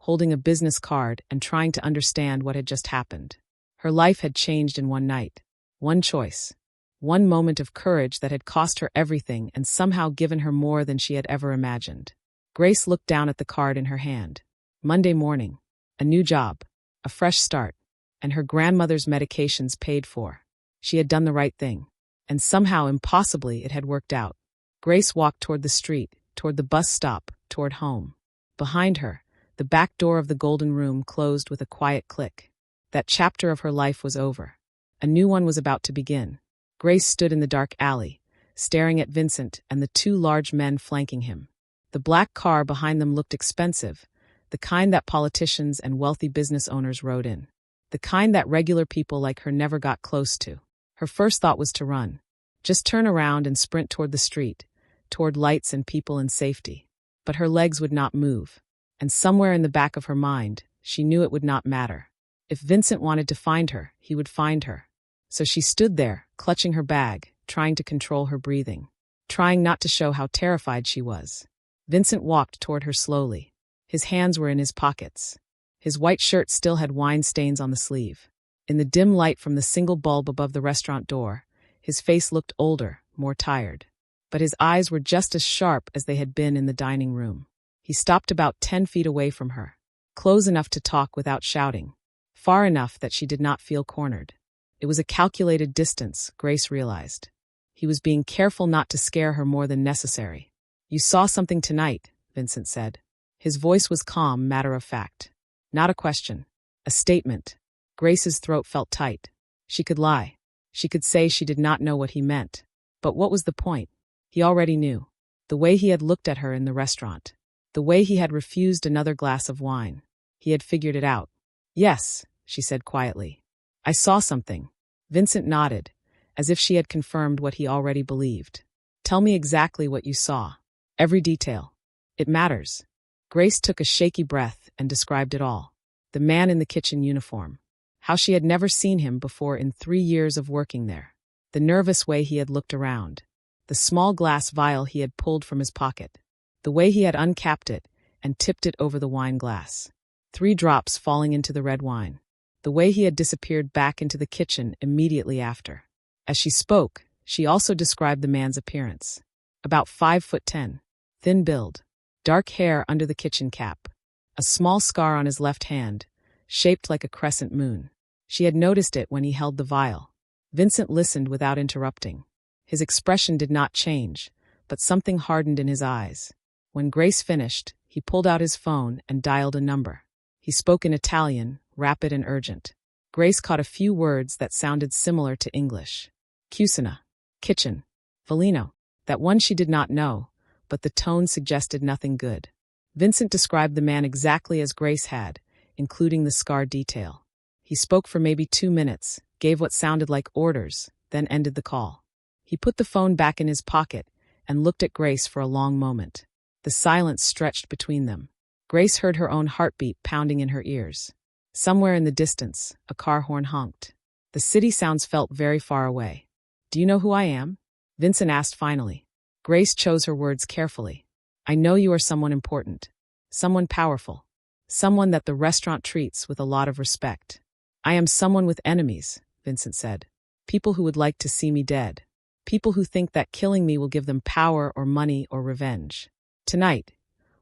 holding a business card and trying to understand what had just happened. Her life had changed in one night. One choice. One moment of courage that had cost her everything and somehow given her more than she had ever imagined. Grace looked down at the card in her hand. Monday morning. A new job. A fresh start. And her grandmother's medications paid for. She had done the right thing. And somehow, impossibly, it had worked out. Grace walked toward the street, toward the bus stop, toward home. Behind her, the back door of the Golden Room closed with a quiet click. That chapter of her life was over. A new one was about to begin. Grace stood in the dark alley, staring at Vincent and the 2 large men flanking him. The black car behind them looked expensive, the kind that politicians and wealthy business owners rode in. The kind that regular people like her never got close to. Her first thought was to run. Just turn around and sprint toward the street, toward lights and people and safety. But her legs would not move. And somewhere in the back of her mind, she knew it would not matter. If Vincent wanted to find her, he would find her. So she stood there, clutching her bag, trying to control her breathing, trying not to show how terrified she was. Vincent walked toward her slowly. His hands were in his pockets. His white shirt still had wine stains on the sleeve. In the dim light from the single bulb above the restaurant door, his face looked older, more tired. But his eyes were just as sharp as they had been in the dining room. He stopped about 10 feet away from her, close enough to talk without shouting, far enough that she did not feel cornered. It was a calculated distance, Grace realized. He was being careful not to scare her more than necessary. You saw something tonight, Vincent said. His voice was calm, matter-of-fact. Not a question. A statement. Grace's throat felt tight. She could lie. She could say she did not know what he meant. But what was the point? He already knew. The way he had looked at her in the restaurant. The way he had refused another glass of wine. He had figured it out. Yes, she said quietly. I saw something. Vincent nodded, as if she had confirmed what he already believed. Tell me exactly what you saw. Every detail. It matters. Grace took a shaky breath and described it all. The man in the kitchen uniform. How she had never seen him before in 3 years of working there. The nervous way he had looked around. The small glass vial he had pulled from his pocket. The way he had uncapped it and tipped it over the wine glass. 3 drops falling into the red wine. The way he had disappeared back into the kitchen immediately after. As she spoke, she also described the man's appearance. About 5'10", thin build, dark hair under the kitchen cap, a small scar on his left hand, shaped like a crescent moon. She had noticed it when he held the vial. Vincent listened without interrupting. His expression did not change, but something hardened in his eyes. When Grace finished, he pulled out his phone and dialed a number. He spoke in Italian, rapid and urgent. Grace caught a few words that sounded similar to English. Cucina, kitchen, Velino. That one she did not know, but the tone suggested nothing good. Vincent described the man exactly as Grace had, including the scar detail. He spoke for maybe 2 minutes, gave what sounded like orders, then ended the call. He put the phone back in his pocket and looked at Grace for a long moment. The silence stretched between them. Grace heard her own heartbeat pounding in her ears. Somewhere in the distance, a car horn honked. The city sounds felt very far away. "Do you know who I am?" Vincent asked finally. Grace chose her words carefully. "I know you are someone important. Someone powerful. Someone that the restaurant treats with a lot of respect." "I am someone with enemies," Vincent said. "People who would like to see me dead. People who think that killing me will give them power or money or revenge. Tonight,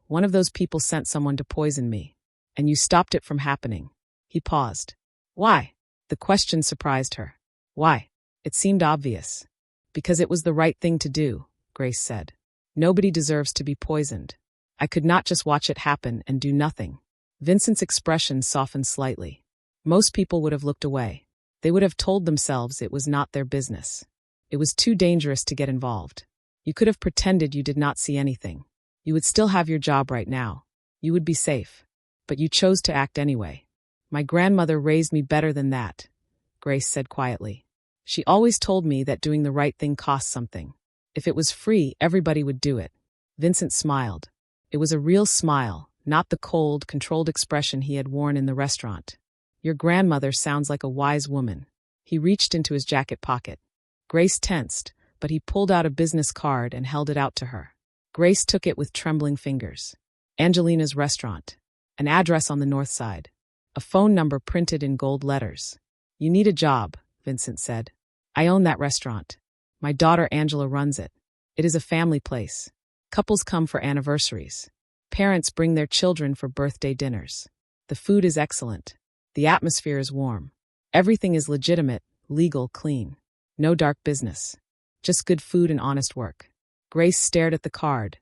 one of those people sent someone to poison me, and you stopped it from happening." He paused. "Why?" The question surprised her. "Why?" It seemed obvious. "Because it was the right thing to do," Grace said. "Nobody deserves to be poisoned. I could not just watch it happen and do nothing." Vincent's expression softened slightly. Most people would have looked away. They would have told themselves it was not their business. It was too dangerous to get involved. You could have pretended you did not see anything. You would still have your job right now. You would be safe. But you chose to act anyway. "My grandmother raised me better than that," Grace said quietly. "She always told me that doing the right thing costs something. If it was free, everybody would do it." Vincent smiled. It was a real smile, not the cold, controlled expression he had worn in the restaurant. "Your grandmother sounds like a wise woman." He reached into his jacket pocket. Grace tensed, but he pulled out a business card and held it out to her. Grace took it with trembling fingers. Angelina's restaurant. An address on the north side. A phone number printed in gold letters. "You need a job," Vincent said. "I own that restaurant. My daughter Angela runs it. It is a family place. Couples come for anniversaries. Parents bring their children for birthday dinners. The food is excellent. The atmosphere is warm. Everything is legitimate, legal, clean. No dark business. Just good food and honest work." Grace stared at the card,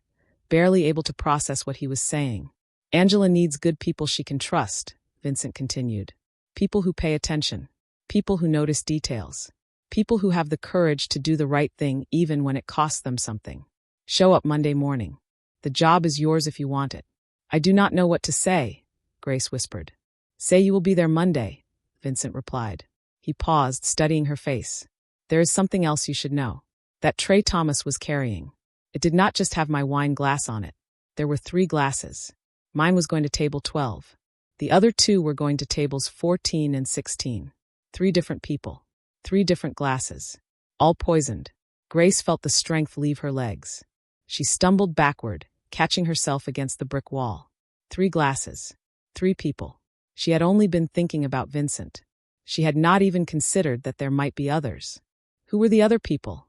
barely able to process what he was saying. "Angela needs good people she can trust," Vincent continued. "People who pay attention. People who notice details. People who have the courage to do the right thing even when it costs them something. Show up Monday morning. The job is yours if you want it." "I do not know what to say," Grace whispered. "Say you will be there Monday," Vincent replied. He paused, studying her face. "There is something else you should know. That tray Thomas was carrying. It did not just have my wine glass on it. There were 3 glasses. Mine was going to table 12. The other 2 were going to tables 14 and 16. 3 different people. 3 different glasses. All poisoned." Grace felt the strength leave her legs. She stumbled backward, catching herself against the brick wall. 3 glasses. 3 people. She had only been thinking about Vincent. She had not even considered that there might be others. "Who were the other people?"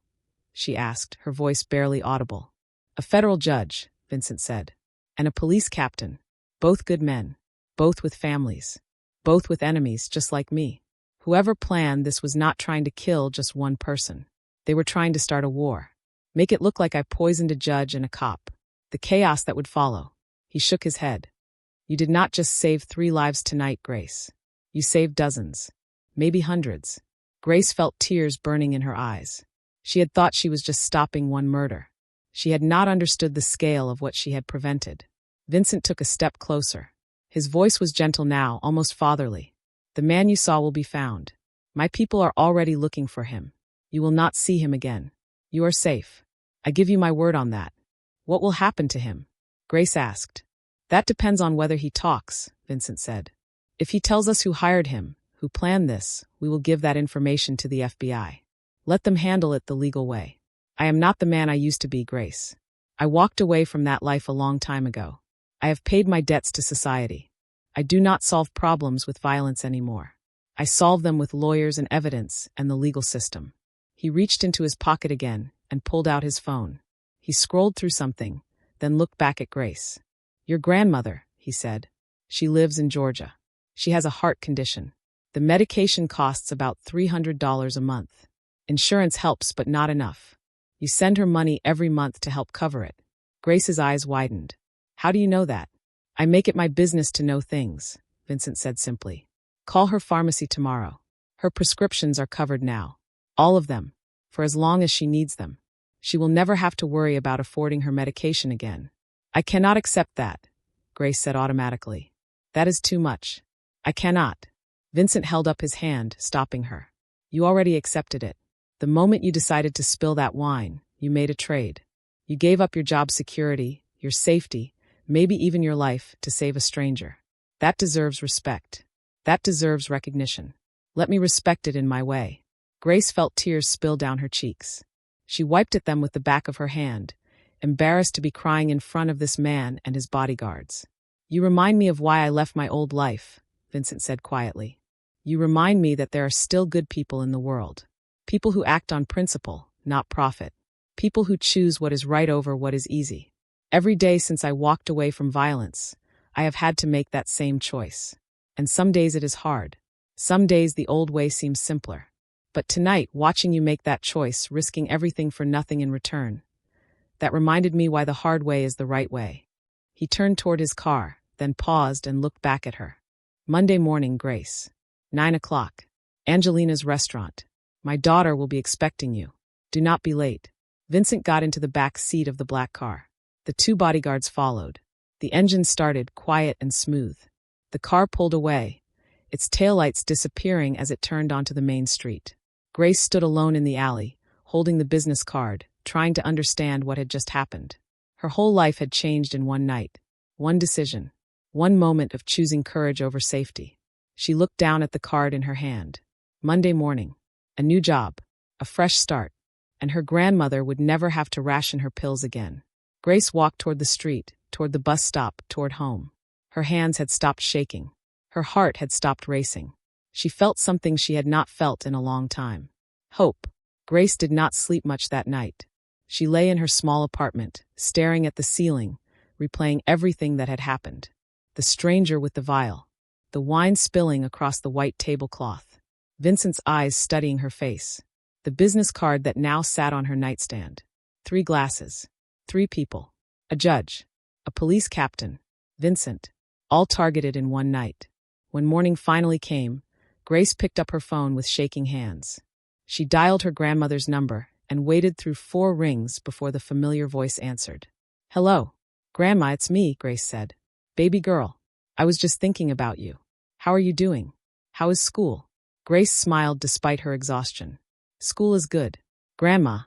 she asked, her voice barely audible. "A federal judge," Vincent said. "And a police captain. Both good men. Both with families. Both with enemies, just like me. Whoever planned this was not trying to kill just one person. They were trying to start a war. Make it look like I poisoned a judge and a cop. The chaos that would follow." He shook his head. "You did not just save 3 lives tonight, Grace. You saved dozens. Maybe hundreds." Grace felt tears burning in her eyes. She had thought she was just stopping one murder. She had not understood the scale of what she had prevented. Vincent took a step closer. His voice was gentle now, almost fatherly. "The man you saw will be found. My people are already looking for him. You will not see him again. You are safe. I give you my word on that." "What will happen to him?" Grace asked. That depends on whether he talks, Vincent said. If he tells us who hired him, who planned this, we will give that information to the FBI. Let them handle it the legal way. I am not the man I used to be, Grace. I walked away from that life a long time ago. I have paid my debts to society. I do not solve problems with violence anymore. I solve them with lawyers and evidence and the legal system. He reached into his pocket again and pulled out his phone. He scrolled through something, then looked back at Grace. Your grandmother, he said. She lives in Georgia. She has a heart condition. The medication costs about $300 a month. Insurance helps, but not enough. You send her money every month to help cover it. Grace's eyes widened. How do you know that? I make it my business to know things, Vincent said simply. Call her pharmacy tomorrow. Her prescriptions are covered now. All of them, for as long as she needs them. She will never have to worry about affording her medication again. I cannot accept that, Grace said automatically. That is too much. I cannot. Vincent held up his hand, stopping her. You already accepted it. The moment you decided to spill that wine, you made a trade. You gave up your job security, your safety, maybe even your life to save a stranger. That deserves respect. That deserves recognition. Let me respect it in my way. Grace felt tears spill down her cheeks. She wiped at them with the back of her hand, embarrassed to be crying in front of this man and his bodyguards. You remind me of why I left my old life, Vincent said quietly. You remind me that there are still good people in the world. People who act on principle, not profit. People who choose what is right over what is easy. Every day since I walked away from violence, I have had to make that same choice. And some days it is hard. Some days the old way seems simpler. But tonight, watching you make that choice, risking everything for nothing in return, that reminded me why the hard way is the right way. He turned toward his car, then paused and looked back at her. Monday morning, Grace. 9 o'clock. Angelina's restaurant. My daughter will be expecting you. Do not be late. Vincent got into the back seat of the black car. The two bodyguards followed. The engine started, quiet and smooth. The car pulled away, its taillights disappearing as it turned onto the main street. Grace stood alone in the alley, holding the business card, trying to understand what had just happened. Her whole life had changed in one night. One decision. One moment of choosing courage over safety. She looked down at the card in her hand. Monday morning. A new job. A fresh start. And her grandmother would never have to ration her pills again. Grace walked toward the street, toward the bus stop, toward home. Her hands had stopped shaking. Her heart had stopped racing. She felt something she had not felt in a long time. Hope. Grace did not sleep much that night. She lay in her small apartment, staring at the ceiling, replaying everything that had happened. The stranger with the vial. The wine spilling across the white tablecloth. Vincent's eyes studying her face. The business card that now sat on her nightstand. 3 glasses. 3 people. A judge. A police captain. Vincent. All targeted in one night. When morning finally came, Grace picked up her phone with shaking hands. She dialed her grandmother's number and waited through 4 rings before the familiar voice answered. Hello. Grandma, it's me, Grace said. Baby girl. I was just thinking about you. How are you doing? How is school? Grace smiled despite her exhaustion. School is good. Grandma,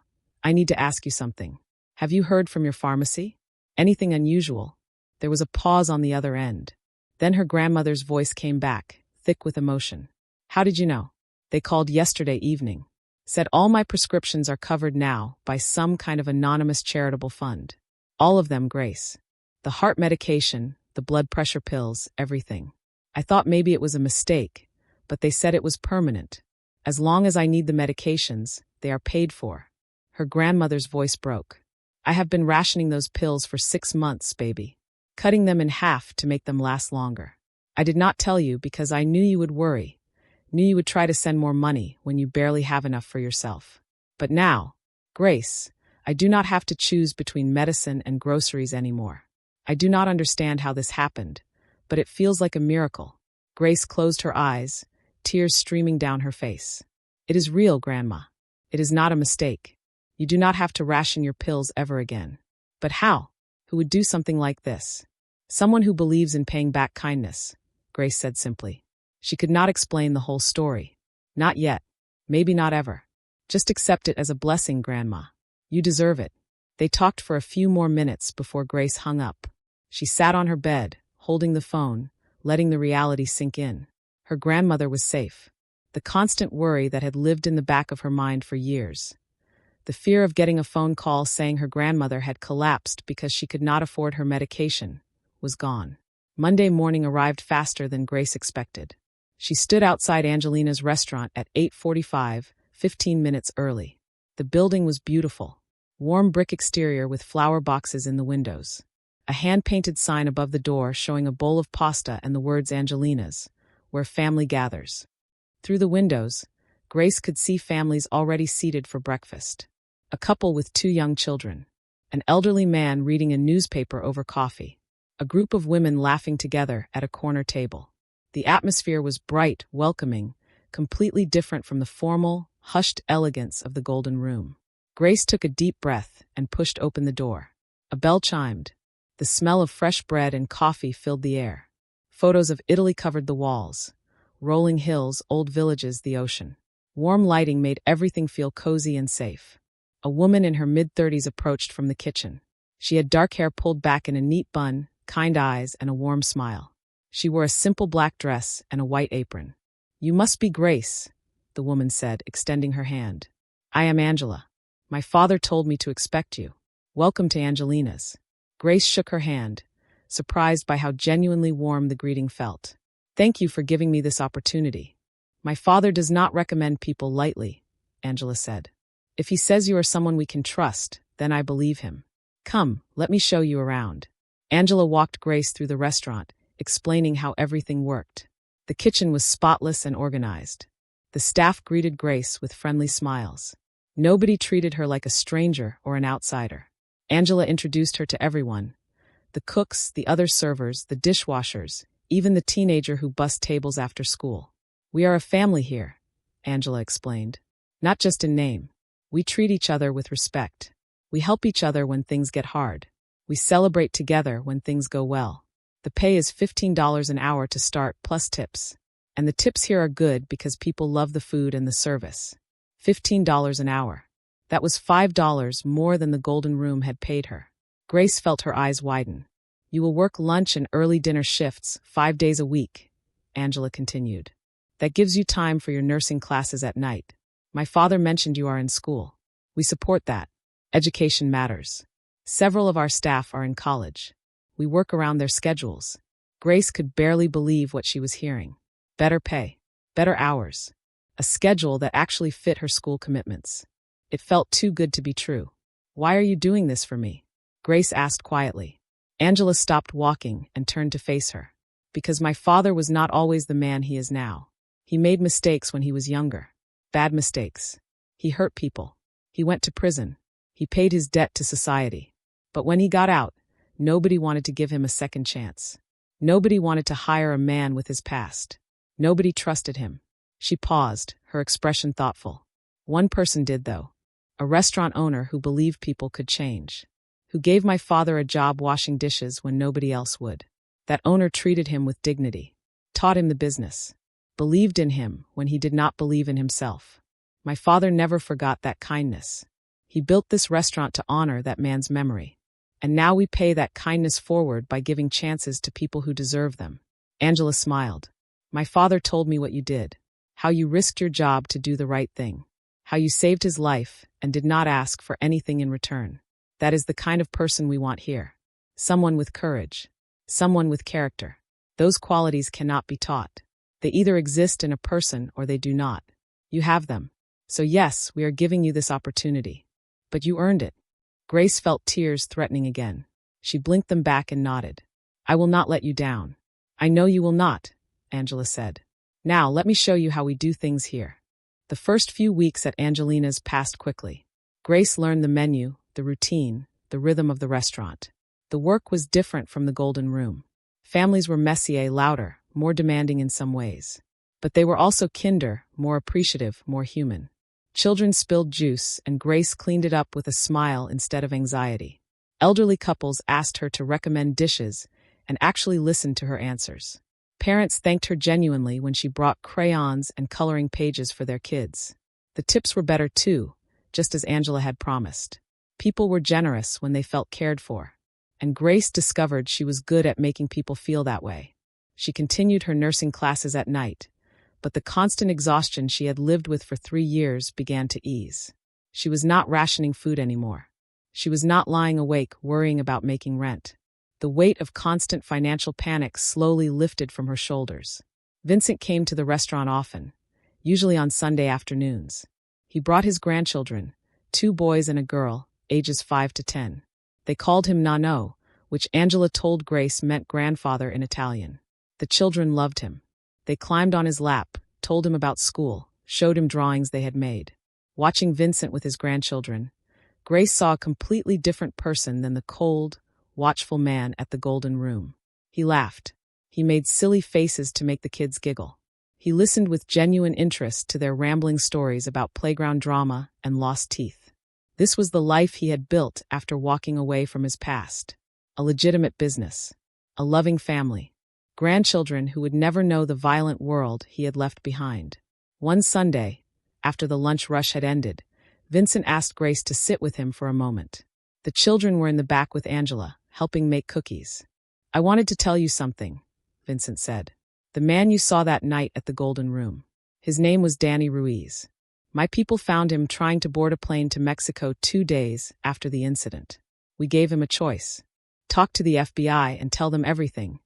I need to ask you something. Have you heard from your pharmacy? Anything unusual? There was a pause on the other end. Then her grandmother's voice came back, thick with emotion. How did you know? They called yesterday evening. Said all my prescriptions are covered now by some kind of anonymous charitable fund. All of them, Grace. The heart medication, the blood pressure pills, everything. I thought maybe it was a mistake, but they said it was permanent. As long as I need the medications, they are paid for. Her grandmother's voice broke. I have been rationing those pills for 6 months, baby. Cutting them in half to make them last longer. I did not tell you because I knew you would worry. Knew you would try to send more money when you barely have enough for yourself. But now, Grace, I do not have to choose between medicine and groceries anymore. I do not understand how this happened, but it feels like a miracle. Grace closed her eyes, tears streaming down her face. It is real, Grandma. It is not a mistake. You do not have to ration your pills ever again. But how? Who would do something like this? Someone who believes in paying back kindness, Grace said simply. She could not explain the whole story. Not yet. Maybe not ever. Just accept it as a blessing, Grandma. You deserve it. They talked for a few more minutes before Grace hung up. She sat on her bed, holding the phone, letting the reality sink in. Her grandmother was safe. The constant worry that had lived in the back of her mind for years. The fear of getting a phone call saying her grandmother had collapsed because she could not afford her medication was gone. Monday morning arrived faster than Grace expected. She stood outside Angelina's restaurant at 8:45, 15 minutes early. The building was beautiful. Warm brick exterior with flower boxes in the windows. A hand-painted sign above the door showing a bowl of pasta and the words Angelina's, where family gathers. Through the windows, Grace could see families already seated for breakfast. A couple with 2 young children. An elderly man reading a newspaper over coffee. A group of women laughing together at a corner table. The atmosphere was bright, welcoming, completely different from the formal, hushed elegance of the Golden Room. Grace took a deep breath and pushed open the door. A bell chimed. The smell of fresh bread and coffee filled the air. Photos of Italy covered the walls. Rolling hills, old villages, the ocean. Warm lighting made everything feel cozy and safe. A woman in her mid-30s approached from the kitchen. She had dark hair pulled back in a neat bun, kind eyes, and a warm smile. She wore a simple black dress and a white apron. "You must be Grace," the woman said, extending her hand. "I am Angela. My father told me to expect you. Welcome to Angelina's." Grace shook her hand, surprised by how genuinely warm the greeting felt. "Thank you for giving me this opportunity. My father does not recommend people lightly," Angela said. "If he says you are someone we can trust, then I believe him. Come, let me show you around." Angela walked Grace through the restaurant, explaining how everything worked. The kitchen was spotless and organized. The staff greeted Grace with friendly smiles. Nobody treated her like a stranger or an outsider. Angela introduced her to everyone. The cooks, the other servers, the dishwashers, even the teenager who bussed tables after school. "We are a family here," Angela explained. "Not just in name. We treat each other with respect. We help each other when things get hard. We celebrate together when things go well. The pay is $15 an hour to start, plus tips. And the tips here are good because people love the food and the service. $15 an hour. That was $5 more than the Golden Room had paid her. Grace felt her eyes widen. "You will work lunch and early dinner shifts 5 days a week," Angela continued. "That gives you time for your nursing classes at night. My father mentioned you are in school. We support that. Education matters. Several of our staff are in college. We work around their schedules." Grace could barely believe what she was hearing. Better pay. Better hours. A schedule that actually fit her school commitments. It felt too good to be true. "Why are you doing this for me?" Grace asked quietly. Angela stopped walking and turned to face her. "Because my father was not always the man he is now. He made mistakes when he was younger. Bad mistakes. He hurt people. He went to prison. He paid his debt to society. But when he got out, nobody wanted to give him a second chance. Nobody wanted to hire a man with his past. Nobody trusted him." She paused, her expression thoughtful. "One person did, though. A restaurant owner who believed people could change. Who gave my father a job washing dishes when nobody else would. That owner treated him with dignity. Taught him the business. Believed in him when he did not believe in himself. My father never forgot that kindness. He built this restaurant to honor that man's memory. And now we pay that kindness forward by giving chances to people who deserve them." Angela smiled. "My father told me what you did. How you risked your job to do the right thing. How you saved his life and did not ask for anything in return. That is the kind of person we want here. Someone with courage. Someone with character. Those qualities cannot be taught. They either exist in a person or they do not. You have them. So yes, we are giving you this opportunity. But you earned it." Grace felt tears threatening again. She blinked them back and nodded. "I will not let you down." "I know you will not," Angela said. "Now let me show you how we do things here." The first few weeks at Angelina's passed quickly. Grace learned the menu, the routine, the rhythm of the restaurant. The work was different from the Golden Room. Families were messier, louder, more demanding in some ways. But they were also kinder, more appreciative, more human. Children spilled juice, and Grace cleaned it up with a smile instead of anxiety. Elderly couples asked her to recommend dishes and actually listened to her answers. Parents thanked her genuinely when she brought crayons and coloring pages for their kids. The tips were better too, just as Angela had promised. People were generous when they felt cared for. And Grace discovered she was good at making people feel that way. She continued her nursing classes at night, but the constant exhaustion she had lived with for 3 years began to ease. She was not rationing food anymore. She was not lying awake worrying about making rent. The weight of constant financial panic slowly lifted from her shoulders. Vincent came to the restaurant often, usually on Sunday afternoons. He brought his grandchildren, 2 boys and a girl, ages 5 to 10. They called him Nano, which Angela told Grace meant grandfather in Italian. The children loved him. They climbed on his lap, told him about school, showed him drawings they had made. Watching Vincent with his grandchildren, Grace saw a completely different person than the cold, watchful man at the Golden Room. He laughed. He made silly faces to make the kids giggle. He listened with genuine interest to their rambling stories about playground drama and lost teeth. This was the life he had built after walking away from his past. A legitimate business. A loving family. Grandchildren who would never know the violent world he had left behind. One Sunday, after the lunch rush had ended, Vincent asked Grace to sit with him for a moment. The children were in the back with Angela, helping make cookies. "I wanted to tell you something," Vincent said. "The man you saw that night at the Golden Room. His name was Danny Ruiz. My people found him trying to board a plane to Mexico 2 days after the incident. We gave him a choice. Talk to the FBI and tell them everything,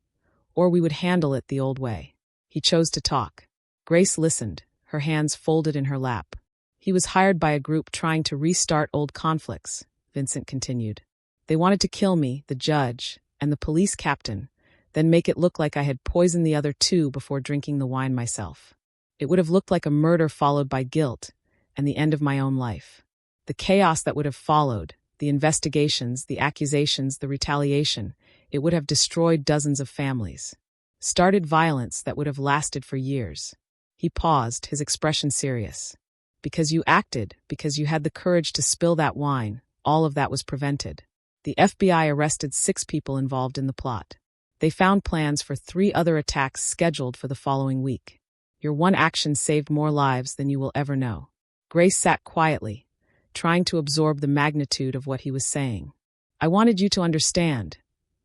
or we would handle it the old way. He chose to talk." Grace listened, her hands folded in her lap. "He was hired by a group trying to restart old conflicts," Vincent continued. "They wanted to kill me, the judge, and the police captain, then make it look like I had poisoned the other 2 before drinking the wine myself. It would have looked like a murder followed by guilt and the end of my own life. The chaos that would have followed, the investigations, the accusations, the retaliation, it would have destroyed dozens of families. Started violence that would have lasted for years." He paused, his expression serious. "Because you acted, because you had the courage to spill that wine, all of that was prevented. The FBI arrested 6 people involved in the plot. They found plans for 3 other attacks scheduled for the following week. Your one action saved more lives than you will ever know." Grace sat quietly, trying to absorb the magnitude of what he was saying. "I wanted you to understand,"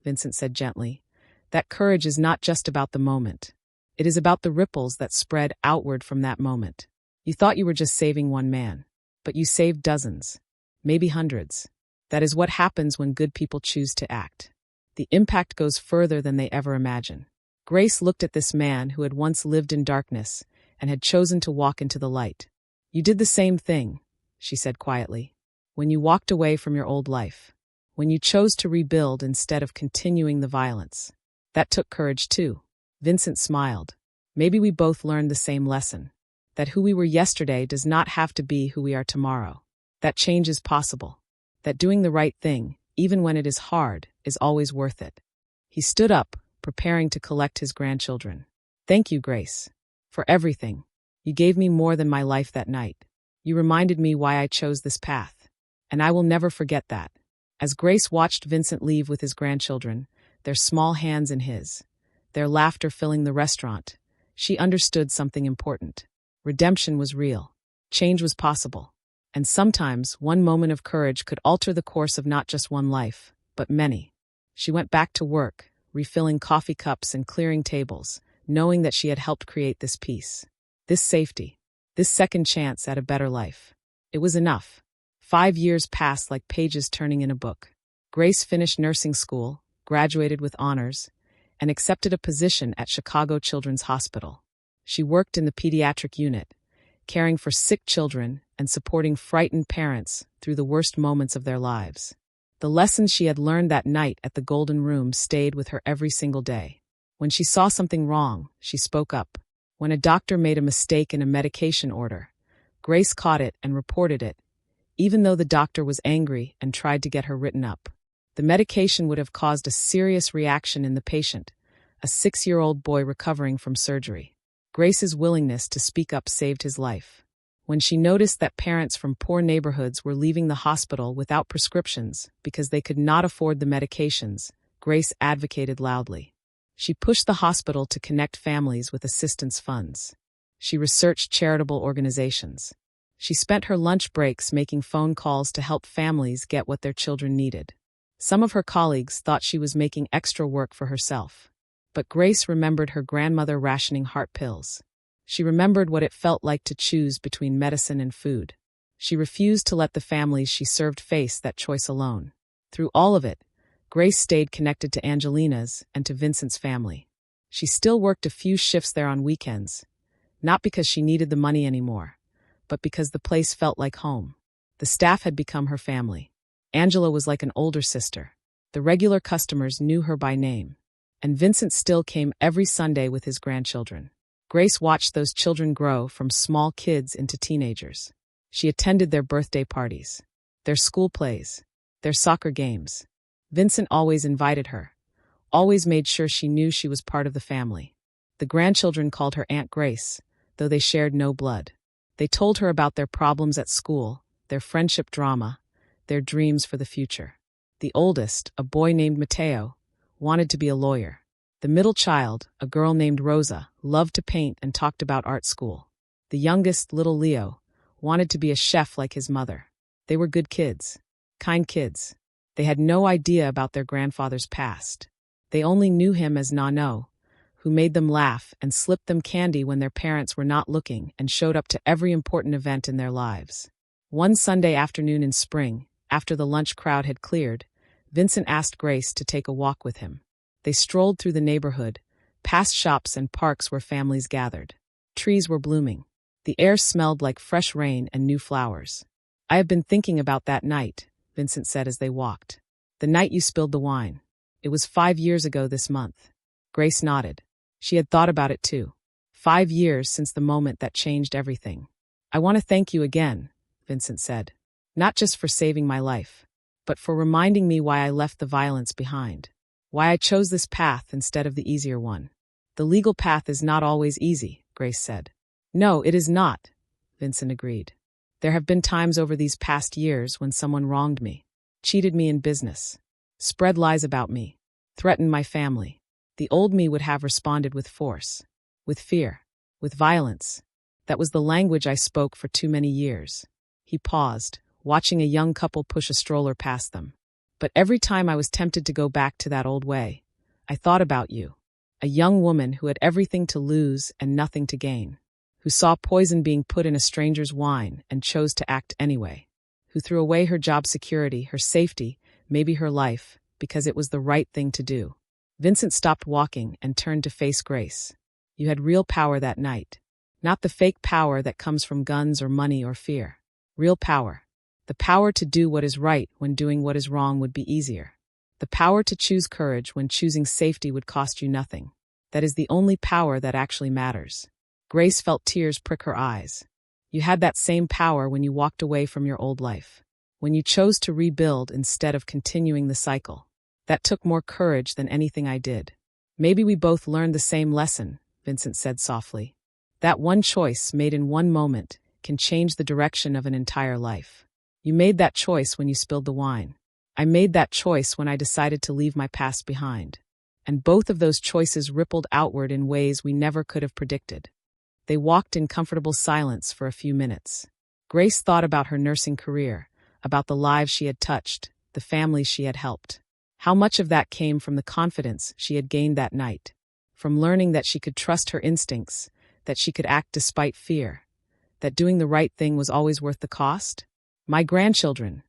Vincent said gently, "that courage is not just about the moment. It is about the ripples that spread outward from that moment. You thought you were just saving one man, but you saved dozens, maybe hundreds. That is what happens when good people choose to act. The impact goes further than they ever imagine." Grace looked at this man who had once lived in darkness and had chosen to walk into the light. "You did the same thing," she said quietly, "when you walked away from your old life. When you chose to rebuild instead of continuing the violence. That took courage too." Vincent smiled. "Maybe we both learned the same lesson. That who we were yesterday does not have to be who we are tomorrow. That change is possible. That doing the right thing, even when it is hard, is always worth it." He stood up, preparing to collect his grandchildren. "Thank you, Grace. For everything. You gave me more than my life that night. You reminded me why I chose this path. And I will never forget that." As Grace watched Vincent leave with his grandchildren, their small hands in his, their laughter filling the restaurant, she understood something important. Redemption was real. Change was possible. And sometimes one moment of courage could alter the course of not just one life, but many. She went back to work, refilling coffee cups and clearing tables, knowing that she had helped create this peace, this safety, this second chance at a better life. It was enough. 5 years passed like pages turning in a book. Grace finished nursing school, graduated with honors, and accepted a position at Chicago Children's Hospital. She worked in the pediatric unit, caring for sick children and supporting frightened parents through the worst moments of their lives. The lessons she had learned that night at the Golden Room stayed with her every single day. When she saw something wrong, she spoke up. When a doctor made a mistake in a medication order, Grace caught it and reported it, even though the doctor was angry and tried to get her written up. The medication would have caused a serious reaction in the patient, a 6-year-old boy recovering from surgery. Grace's willingness to speak up saved his life. When she noticed that parents from poor neighborhoods were leaving the hospital without prescriptions because they could not afford the medications, Grace advocated loudly. She pushed the hospital to connect families with assistance funds. She researched charitable organizations. She spent her lunch breaks making phone calls to help families get what their children needed. Some of her colleagues thought she was making extra work for herself. But Grace remembered her grandmother rationing heart pills. She remembered what it felt like to choose between medicine and food. She refused to let the families she served face that choice alone. Through all of it, Grace stayed connected to Angelina's and to Vincent's family. She still worked a few shifts there on weekends, not because she needed the money anymore, but because the place felt like home. The staff had become her family. Angela was like an older sister. The regular customers knew her by name. And Vincent still came every Sunday with his grandchildren. Grace watched those children grow from small kids into teenagers. She attended their birthday parties, their school plays, their soccer games. Vincent always invited her, always made sure she knew she was part of the family. The grandchildren called her Aunt Grace, though they shared no blood. They told her about their problems at school, their friendship drama, their dreams for the future. The oldest, a boy named Mateo, wanted to be a lawyer. The middle child, a girl named Rosa, loved to paint and talked about art school. The youngest, little Leo, wanted to be a chef like his mother. They were good kids, kind kids. They had no idea about their grandfather's past. They only knew him as Nano, who made them laugh and slipped them candy when their parents were not looking and showed up to every important event in their lives. One Sunday afternoon in spring, after the lunch crowd had cleared, Vincent asked Grace to take a walk with him. They strolled through the neighborhood, past shops and parks where families gathered. Trees were blooming. The air smelled like fresh rain and new flowers. "I have been thinking about that night," Vincent said as they walked. "The night you spilled the wine. It was 5 years ago this month." Grace nodded. She had thought about it too. 5 years since the moment that changed everything. "I want to thank you again," Vincent said. "Not just for saving my life, but for reminding me why I left the violence behind. Why I chose this path instead of the easier one." "The legal path is not always easy," Grace said. "No, it is not," Vincent agreed. "There have been times over these past years when someone wronged me, cheated me in business, spread lies about me, threatened my family. The old me would have responded with force, with fear, with violence. That was the language I spoke for too many years." He paused, watching a young couple push a stroller past them. "But every time I was tempted to go back to that old way, I thought about you. A young woman who had everything to lose and nothing to gain. Who saw poison being put in a stranger's wine and chose to act anyway. Who threw away her job security, her safety, maybe her life, because it was the right thing to do." Vincent stopped walking and turned to face Grace. "You had real power that night. Not the fake power that comes from guns or money or fear. Real power. The power to do what is right when doing what is wrong would be easier. The power to choose courage when choosing safety would cost you nothing. That is the only power that actually matters." Grace felt tears prick her eyes. "You had that same power when you walked away from your old life. When you chose to rebuild instead of continuing the cycle. That took more courage than anything I did." "Maybe we both learned the same lesson," Vincent said softly. "That one choice made in one moment can change the direction of an entire life. You made that choice when you spilled the wine. I made that choice when I decided to leave my past behind. And both of those choices rippled outward in ways we never could have predicted." They walked in comfortable silence for a few minutes. Grace thought about her nursing career, about the lives she had touched, the families she had helped. How much of that came from the confidence she had gained that night, from learning that she could trust her instincts, that she could act despite fear, that doing the right thing was always worth the cost? "My grandchildren,"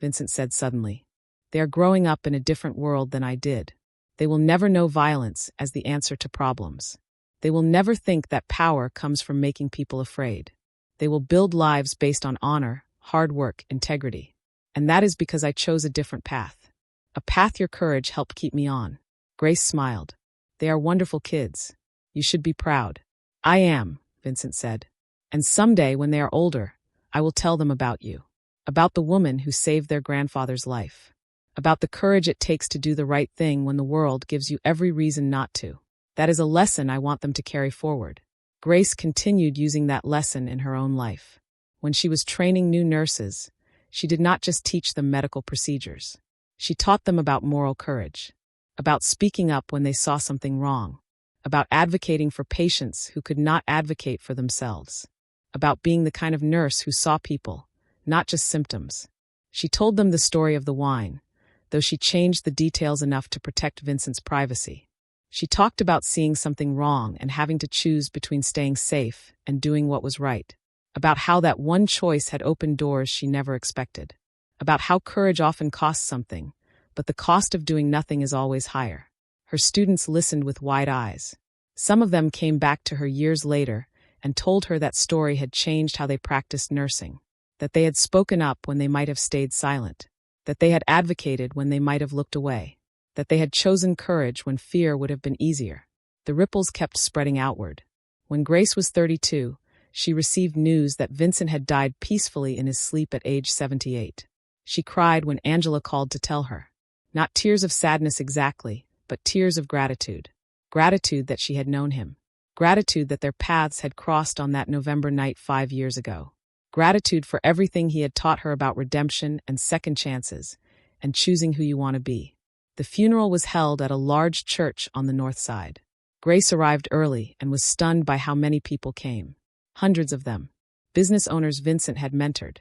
Vincent said suddenly. "They are growing up in a different world than I did. They will never know violence as the answer to problems. They will never think that power comes from making people afraid. They will build lives based on honor, hard work, integrity. And that is because I chose a different path. A path your courage helped keep me on." Grace smiled. "They are wonderful kids. You should be proud." "I am," Vincent said. "And someday, when they are older, I will tell them about you. About the woman who saved their grandfather's life. About the courage it takes to do the right thing when the world gives you every reason not to. That is a lesson I want them to carry forward." Grace continued using that lesson in her own life. When she was training new nurses, she did not just teach them medical procedures. She taught them about moral courage, about speaking up when they saw something wrong, about advocating for patients who could not advocate for themselves, about being the kind of nurse who saw people, not just symptoms. She told them the story of the wine, though she changed the details enough to protect Vincent's privacy. She talked about seeing something wrong and having to choose between staying safe and doing what was right, about how that one choice had opened doors she never expected, about how courage often costs something, but the cost of doing nothing is always higher. Her students listened with wide eyes. Some of them came back to her years later and told her that story had changed how they practiced nursing, that they had spoken up when they might have stayed silent, that they had advocated when they might have looked away, that they had chosen courage when fear would have been easier. The ripples kept spreading outward. When Grace was 32, she received news that Vincent had died peacefully in his sleep at age 78. She cried when Angela called to tell her. Not tears of sadness exactly, but tears of gratitude. Gratitude that she had known him. Gratitude that their paths had crossed on that November night 5 years ago. Gratitude for everything he had taught her about redemption and second chances, and choosing who you want to be. The funeral was held at a large church on the north side. Grace arrived early and was stunned by how many people came. Hundreds of them. Business owners Vincent had mentored.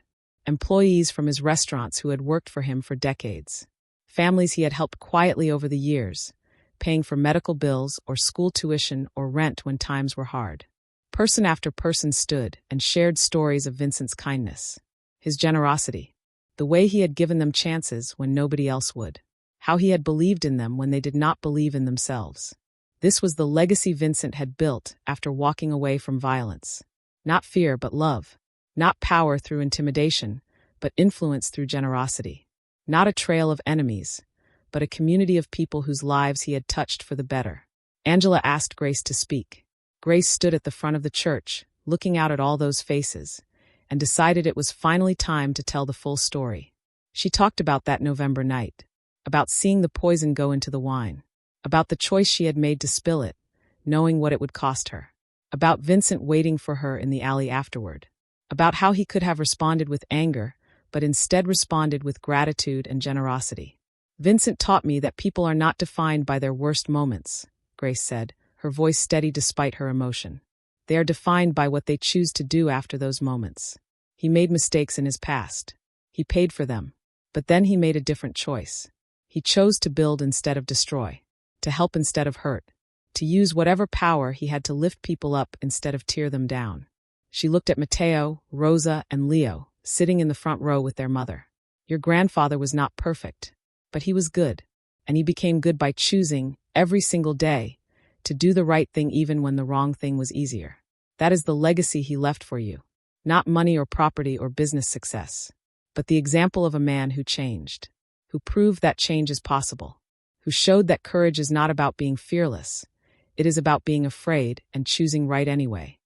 Employees from his restaurants who had worked for him for decades. Families he had helped quietly over the years, paying for medical bills or school tuition or rent when times were hard. Person after person stood and shared stories of Vincent's kindness, his generosity, the way he had given them chances when nobody else would, how he had believed in them when they did not believe in themselves. This was the legacy Vincent had built after walking away from violence. Not fear, but love. Not power through intimidation, but influence through generosity. Not a trail of enemies, but a community of people whose lives he had touched for the better. Angela asked Grace to speak. Grace stood at the front of the church, looking out at all those faces, and decided it was finally time to tell the full story. She talked about that November night, about seeing the poison go into the wine, about the choice she had made to spill it, knowing what it would cost her, about Vincent waiting for her in the alley afterward, about how he could have responded with anger, but instead responded with gratitude and generosity. Vincent taught me that people are not defined by their worst moments, Grace said, her voice steady despite her emotion. They are defined by what they choose to do after those moments. He made mistakes in his past. He paid for them. But then he made a different choice. He chose to build instead of destroy, to help instead of hurt, to use whatever power he had to lift people up instead of tear them down. She looked at Matteo, Rosa, and Leo, sitting in the front row with their mother. Your grandfather was not perfect, but he was good, and he became good by choosing, every single day, to do the right thing even when the wrong thing was easier. That is the legacy he left for you. Not money or property or business success, but the example of a man who changed, who proved that change is possible, who showed that courage is not about being fearless, it is about being afraid and choosing right anyway.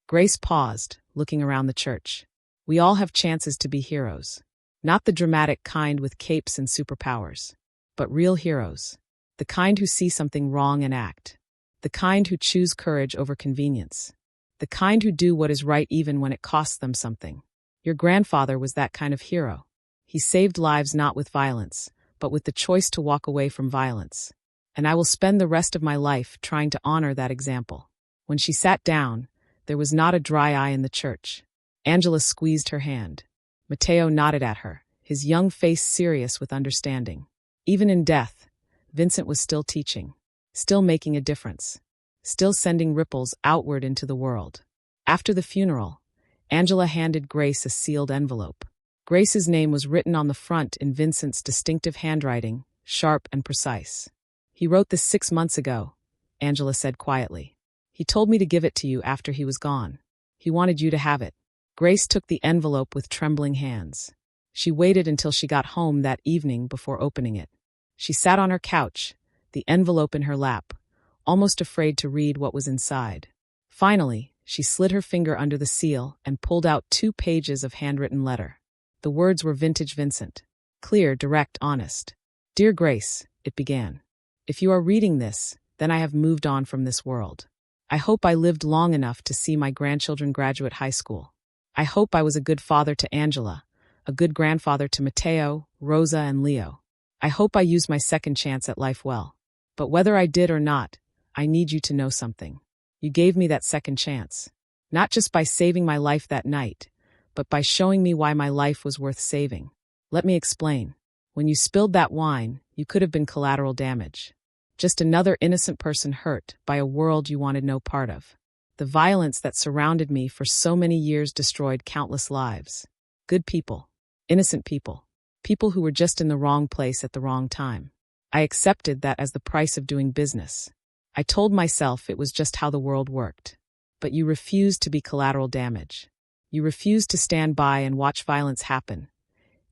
Grace paused, looking around the church. We all have chances to be heroes. Not the dramatic kind with capes and superpowers, but real heroes. The kind who see something wrong and act. The kind who choose courage over convenience. The kind who do what is right even when it costs them something. Your grandfather was that kind of hero. He saved lives not with violence, but with the choice to walk away from violence. And I will spend the rest of my life trying to honor that example. When she sat down, there was not a dry eye in the church. Angela squeezed her hand. Matteo nodded at her, his young face serious with understanding. Even in death, Vincent was still teaching, still making a difference, still sending ripples outward into the world. After the funeral, Angela handed Grace a sealed envelope. Grace's name was written on the front in Vincent's distinctive handwriting, sharp and precise. He wrote this 6 months ago, Angela said quietly. He told me to give it to you after he was gone. He wanted you to have it. Grace took the envelope with trembling hands. She waited until she got home that evening before opening it. She sat on her couch, the envelope in her lap, almost afraid to read what was inside. Finally, she slid her finger under the seal and pulled out 2 pages of handwritten letter. The words were vintage Vincent. Clear, direct, honest. Dear Grace, it began. If you are reading this, then I have moved on from this world. I hope I lived long enough to see my grandchildren graduate high school. I hope I was a good father to Angela, a good grandfather to Matteo, Rosa, and Leo. I hope I used my second chance at life well. But whether I did or not, I need you to know something. You gave me that second chance. Not just by saving my life that night, but by showing me why my life was worth saving. Let me explain. When you spilled that wine, you could have been collateral damage. Just another innocent person hurt by a world you wanted no part of. The violence that surrounded me for so many years destroyed countless lives. Good people. Innocent people. People who were just in the wrong place at the wrong time. I accepted that as the price of doing business. I told myself it was just how the world worked. But you refused to be collateral damage. You refused to stand by and watch violence happen,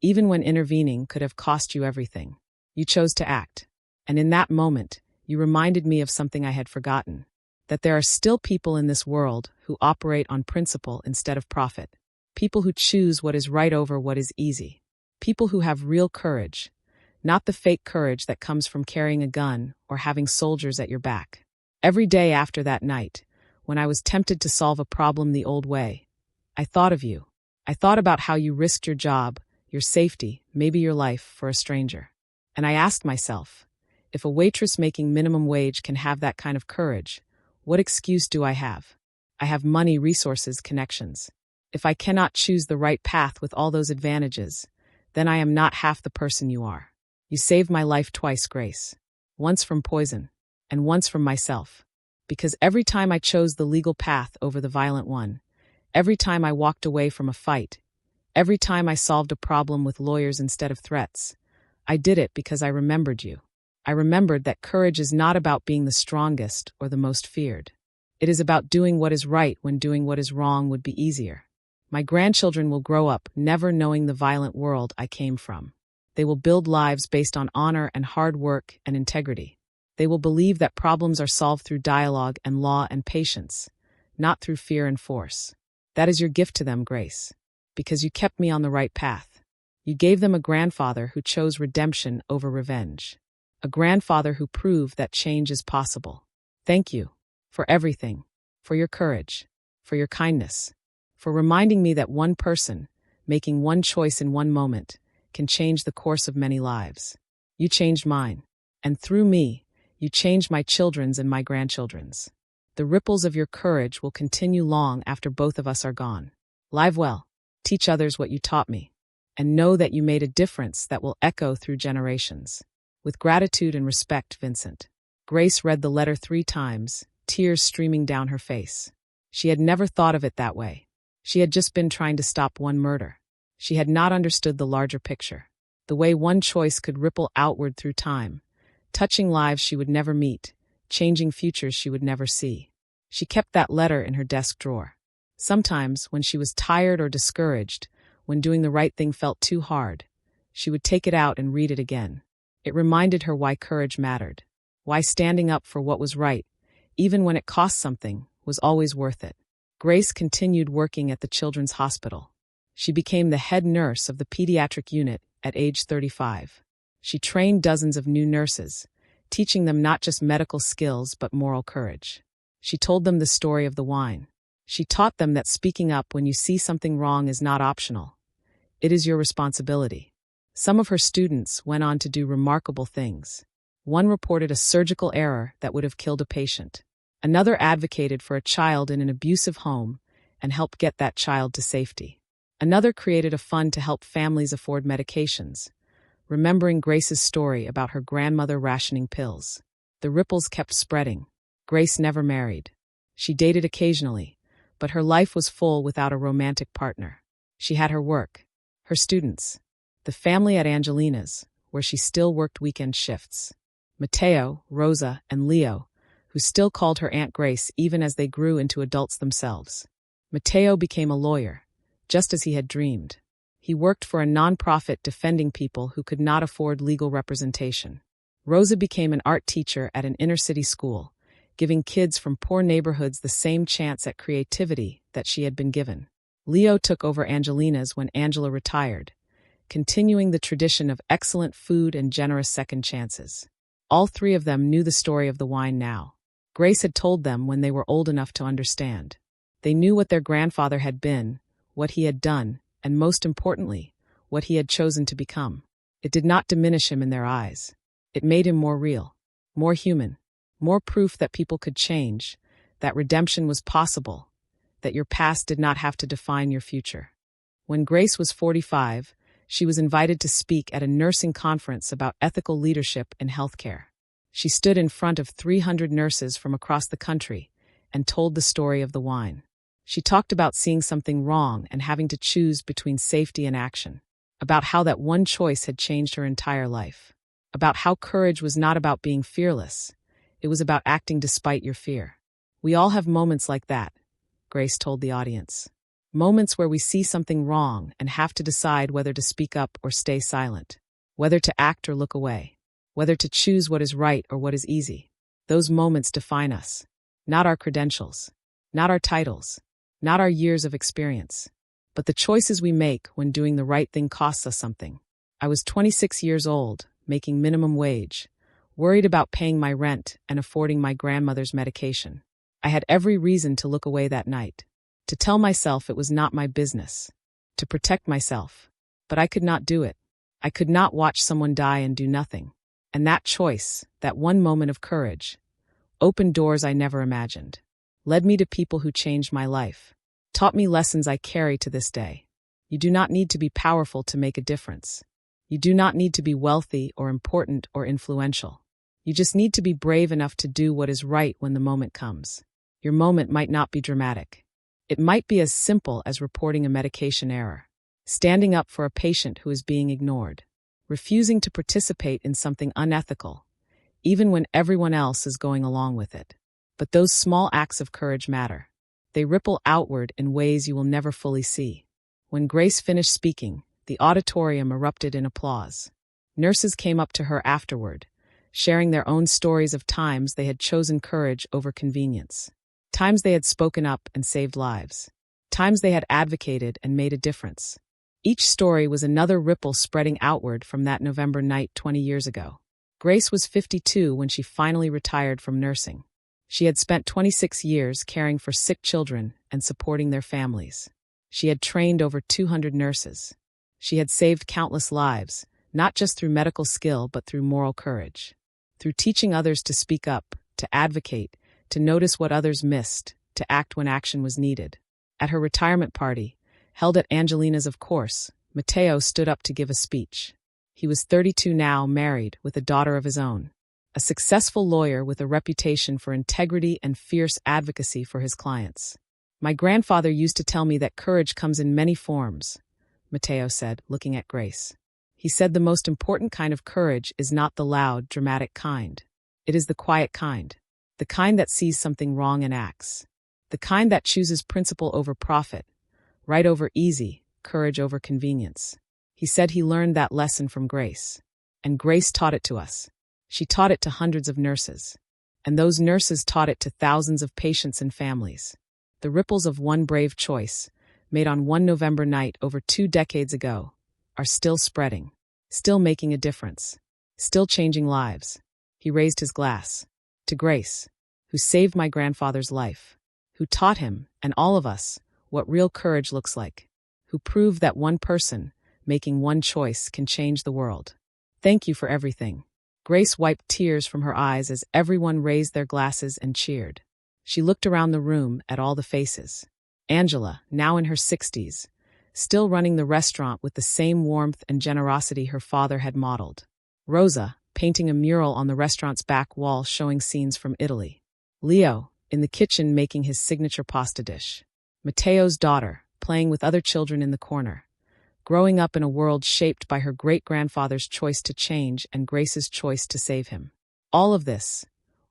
even when intervening could have cost you everything. You chose to act. And in that moment, you reminded me of something I had forgotten. That there are still people in this world who operate on principle instead of profit. People who choose what is right over what is easy. People who have real courage, not the fake courage that comes from carrying a gun or having soldiers at your back. Every day after that night, when I was tempted to solve a problem the old way, I thought of you. I thought about how you risked your job, your safety, maybe your life for a stranger. And I asked myself, if a waitress making minimum wage can have that kind of courage, what excuse do I have? I have money, resources, connections. If I cannot choose the right path with all those advantages, then I am not half the person you are. You saved my life twice, Grace. Once from poison, and once from myself. Because every time I chose the legal path over the violent one, every time I walked away from a fight, every time I solved a problem with lawyers instead of threats, I did it because I remembered you. I remembered that courage is not about being the strongest or the most feared. It is about doing what is right when doing what is wrong would be easier. My grandchildren will grow up never knowing the violent world I came from. They will build lives based on honor and hard work and integrity. They will believe that problems are solved through dialogue and law and patience, not through fear and force. That is your gift to them, Grace, because you kept me on the right path. You gave them a grandfather who chose redemption over revenge. A grandfather who proved that change is possible. Thank you for everything, for your courage, for your kindness, for reminding me that one person, making one choice in one moment, can change the course of many lives. You changed mine, and through me, you changed my children's and my grandchildren's. The ripples of your courage will continue long after both of us are gone. Live well, teach others what you taught me, and know that you made a difference that will echo through generations. With gratitude and respect, Vincent. Grace read the letter 3 times, tears streaming down her face. She had never thought of it that way. She had just been trying to stop one murder. She had not understood the larger picture. The way one choice could ripple outward through time, touching lives she would never meet, changing futures she would never see. She kept that letter in her desk drawer. Sometimes, when she was tired or discouraged, when doing the right thing felt too hard, she would take it out and read it again. It reminded her why courage mattered, why standing up for what was right, even when it cost something, was always worth it. Grace continued working at the children's hospital. She became the head nurse of the pediatric unit at age 35. She trained dozens of new nurses, teaching them not just medical skills but moral courage. She told them the story of the wine. She taught them that speaking up when you see something wrong is not optional. It is your responsibility. Some of her students went on to do remarkable things. One reported a surgical error that would have killed a patient. Another advocated for a child in an abusive home and helped get that child to safety. Another created a fund to help families afford medications, remembering Grace's story about her grandmother rationing pills. The ripples kept spreading. Grace never married. She dated occasionally, but her life was full without a romantic partner. She had her work, her students, the family at Angelina's, where she still worked weekend shifts. Mateo, Rosa, and Leo, who still called her Aunt Grace even as they grew into adults themselves. Mateo became a lawyer, just as he had dreamed. He worked for a nonprofit defending people who could not afford legal representation. Rosa became an art teacher at an inner-city school, giving kids from poor neighborhoods the same chance at creativity that she had been given. Leo took over Angelina's when Angela retired, continuing the tradition of excellent food and generous second chances. All 3 of them knew the story of the wine now. Grace had told them when they were old enough to understand. They knew what their grandfather had been, what he had done, and most importantly, what he had chosen to become. It did not diminish him in their eyes. It made him more real, more human, more proof that people could change, that redemption was possible, that your past did not have to define your future. When Grace was 45, she was invited to speak at a nursing conference about ethical leadership in healthcare. She stood in front of 300 nurses from across the country and told the story of the wine. She talked about seeing something wrong and having to choose between safety and action, about how that one choice had changed her entire life, about how courage was not about being fearless, it was about acting despite your fear. We all have moments like that, Grace told the audience. Moments where we see something wrong and have to decide whether to speak up or stay silent, whether to act or look away, whether to choose what is right or what is easy. Those moments define us, not our credentials, not our titles, not our years of experience, but the choices we make when doing the right thing costs us something. I was 26 years old, making minimum wage, worried about paying my rent and affording my grandmother's medication. I had every reason to look away that night, to tell myself it was not my business, to protect myself. But I could not do it. I could not watch someone die and do nothing. And that choice, that one moment of courage, opened doors I never imagined, led me to people who changed my life, taught me lessons I carry to this day. You do not need to be powerful to make a difference. You do not need to be wealthy or important or influential. You just need to be brave enough to do what is right when the moment comes. Your moment might not be dramatic. It might be as simple as reporting a medication error, standing up for a patient who is being ignored, refusing to participate in something unethical, even when everyone else is going along with it. But those small acts of courage matter. They ripple outward in ways you will never fully see. When Grace finished speaking, the auditorium erupted in applause. Nurses came up to her afterward, sharing their own stories of times they had chosen courage over convenience, times they had spoken up and saved lives, times they had advocated and made a difference. Each story was another ripple spreading outward from that November night 20 years ago. Grace was 52 when she finally retired from nursing. She had spent 26 years caring for sick children and supporting their families. She had trained over 200 nurses. She had saved countless lives, not just through medical skill but through moral courage, through teaching others to speak up, to advocate, to notice what others missed, to act when action was needed. At her retirement party, held at Angelina's of course, Matteo stood up to give a speech. He was 32 now, married, with a daughter of his own. A successful lawyer with a reputation for integrity and fierce advocacy for his clients. My grandfather used to tell me that courage comes in many forms, Matteo said, looking at Grace. He said the most important kind of courage is not the loud, dramatic kind. It is the quiet kind. The kind that sees something wrong and acts. The kind that chooses principle over profit, right over easy, courage over convenience. He said he learned that lesson from Grace. And Grace taught it to us. She taught it to hundreds of nurses. And those nurses taught it to thousands of patients and families. The ripples of one brave choice, made on one November night over 2 decades ago, are still spreading, still making a difference, still changing lives. He raised his glass. To Grace, who saved my grandfather's life, who taught him, and all of us, what real courage looks like, who proved that one person, making one choice, can change the world. Thank you for everything. Grace wiped tears from her eyes as everyone raised their glasses and cheered. She looked around the room at all the faces. Angela, now in her 60s, still running the restaurant with the same warmth and generosity her father had modeled. Rosa, painting a mural on the restaurant's back wall showing scenes from Italy. Leo, in the kitchen making his signature pasta dish. Matteo's daughter, playing with other children in the corner. Growing up in a world shaped by her great-grandfather's choice to change and Grace's choice to save him. All of this,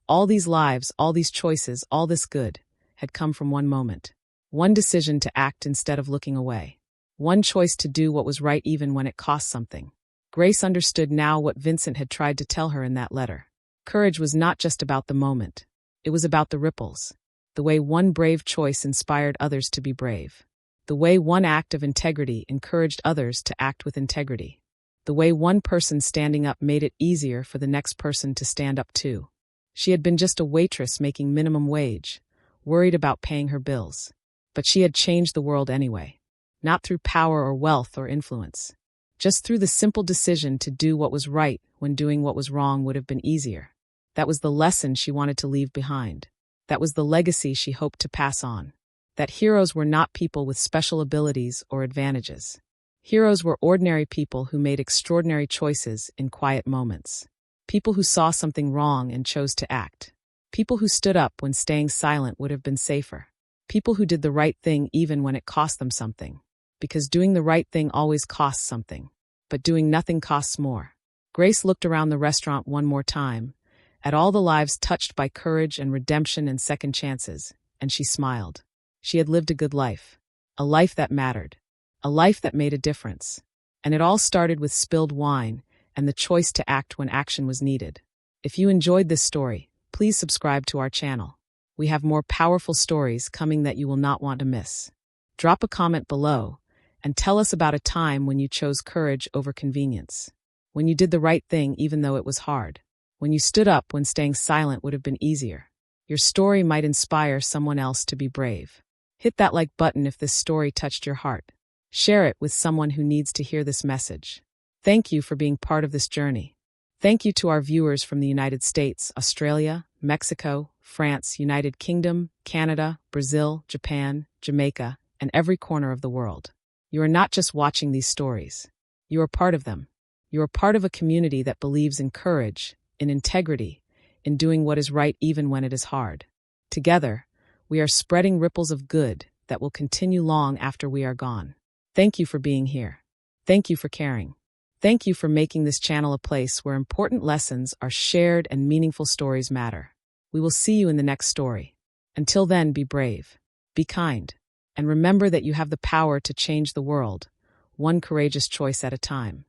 all these lives, all these choices, all this good, had come from one moment. One decision to act instead of looking away. One choice to do what was right even when it cost something. Grace understood now what Vincent had tried to tell her in that letter. Courage was not just about the moment. It was about the ripples. The way one brave choice inspired others to be brave. The way one act of integrity encouraged others to act with integrity. The way one person standing up made it easier for the next person to stand up too. She had been just a waitress making minimum wage, worried about paying her bills. But she had changed the world anyway. Not through power or wealth or influence. Just through the simple decision to do what was right when doing what was wrong would have been easier. That was the lesson she wanted to leave behind. That was the legacy she hoped to pass on. That heroes were not people with special abilities or advantages. Heroes were ordinary people who made extraordinary choices in quiet moments. People who saw something wrong and chose to act. People who stood up when staying silent would have been safer. People who did the right thing even when it cost them something. Because doing the right thing always costs something. But doing nothing costs more. Grace looked around the restaurant one more time, at all the lives touched by courage and redemption and second chances, and she smiled. She had lived a good life. A life that mattered. A life that made a difference. And it all started with spilled wine and the choice to act when action was needed. If you enjoyed this story, please subscribe to our channel. We have more powerful stories coming that you will not want to miss. Drop a comment below and tell us about a time when you chose courage over convenience. When you did the right thing even though it was hard. When you stood up when staying silent would have been easier. Your story might inspire someone else to be brave. Hit that like button if this story touched your heart. Share it with someone who needs to hear this message. Thank you for being part of this journey. Thank you to our viewers from the United States, Australia, Mexico, France, United Kingdom, Canada, Brazil, Japan, Jamaica, and every corner of the world. You are not just watching these stories. You are part of them. You are part of a community that believes in courage, in integrity, in doing what is right even when it is hard. Together, we are spreading ripples of good that will continue long after we are gone. Thank you for being here. Thank you for caring. Thank you for making this channel a place where important lessons are shared and meaningful stories matter. We will see you in the next story. Until then, be brave, be kind, and remember that you have the power to change the world, one courageous choice at a time.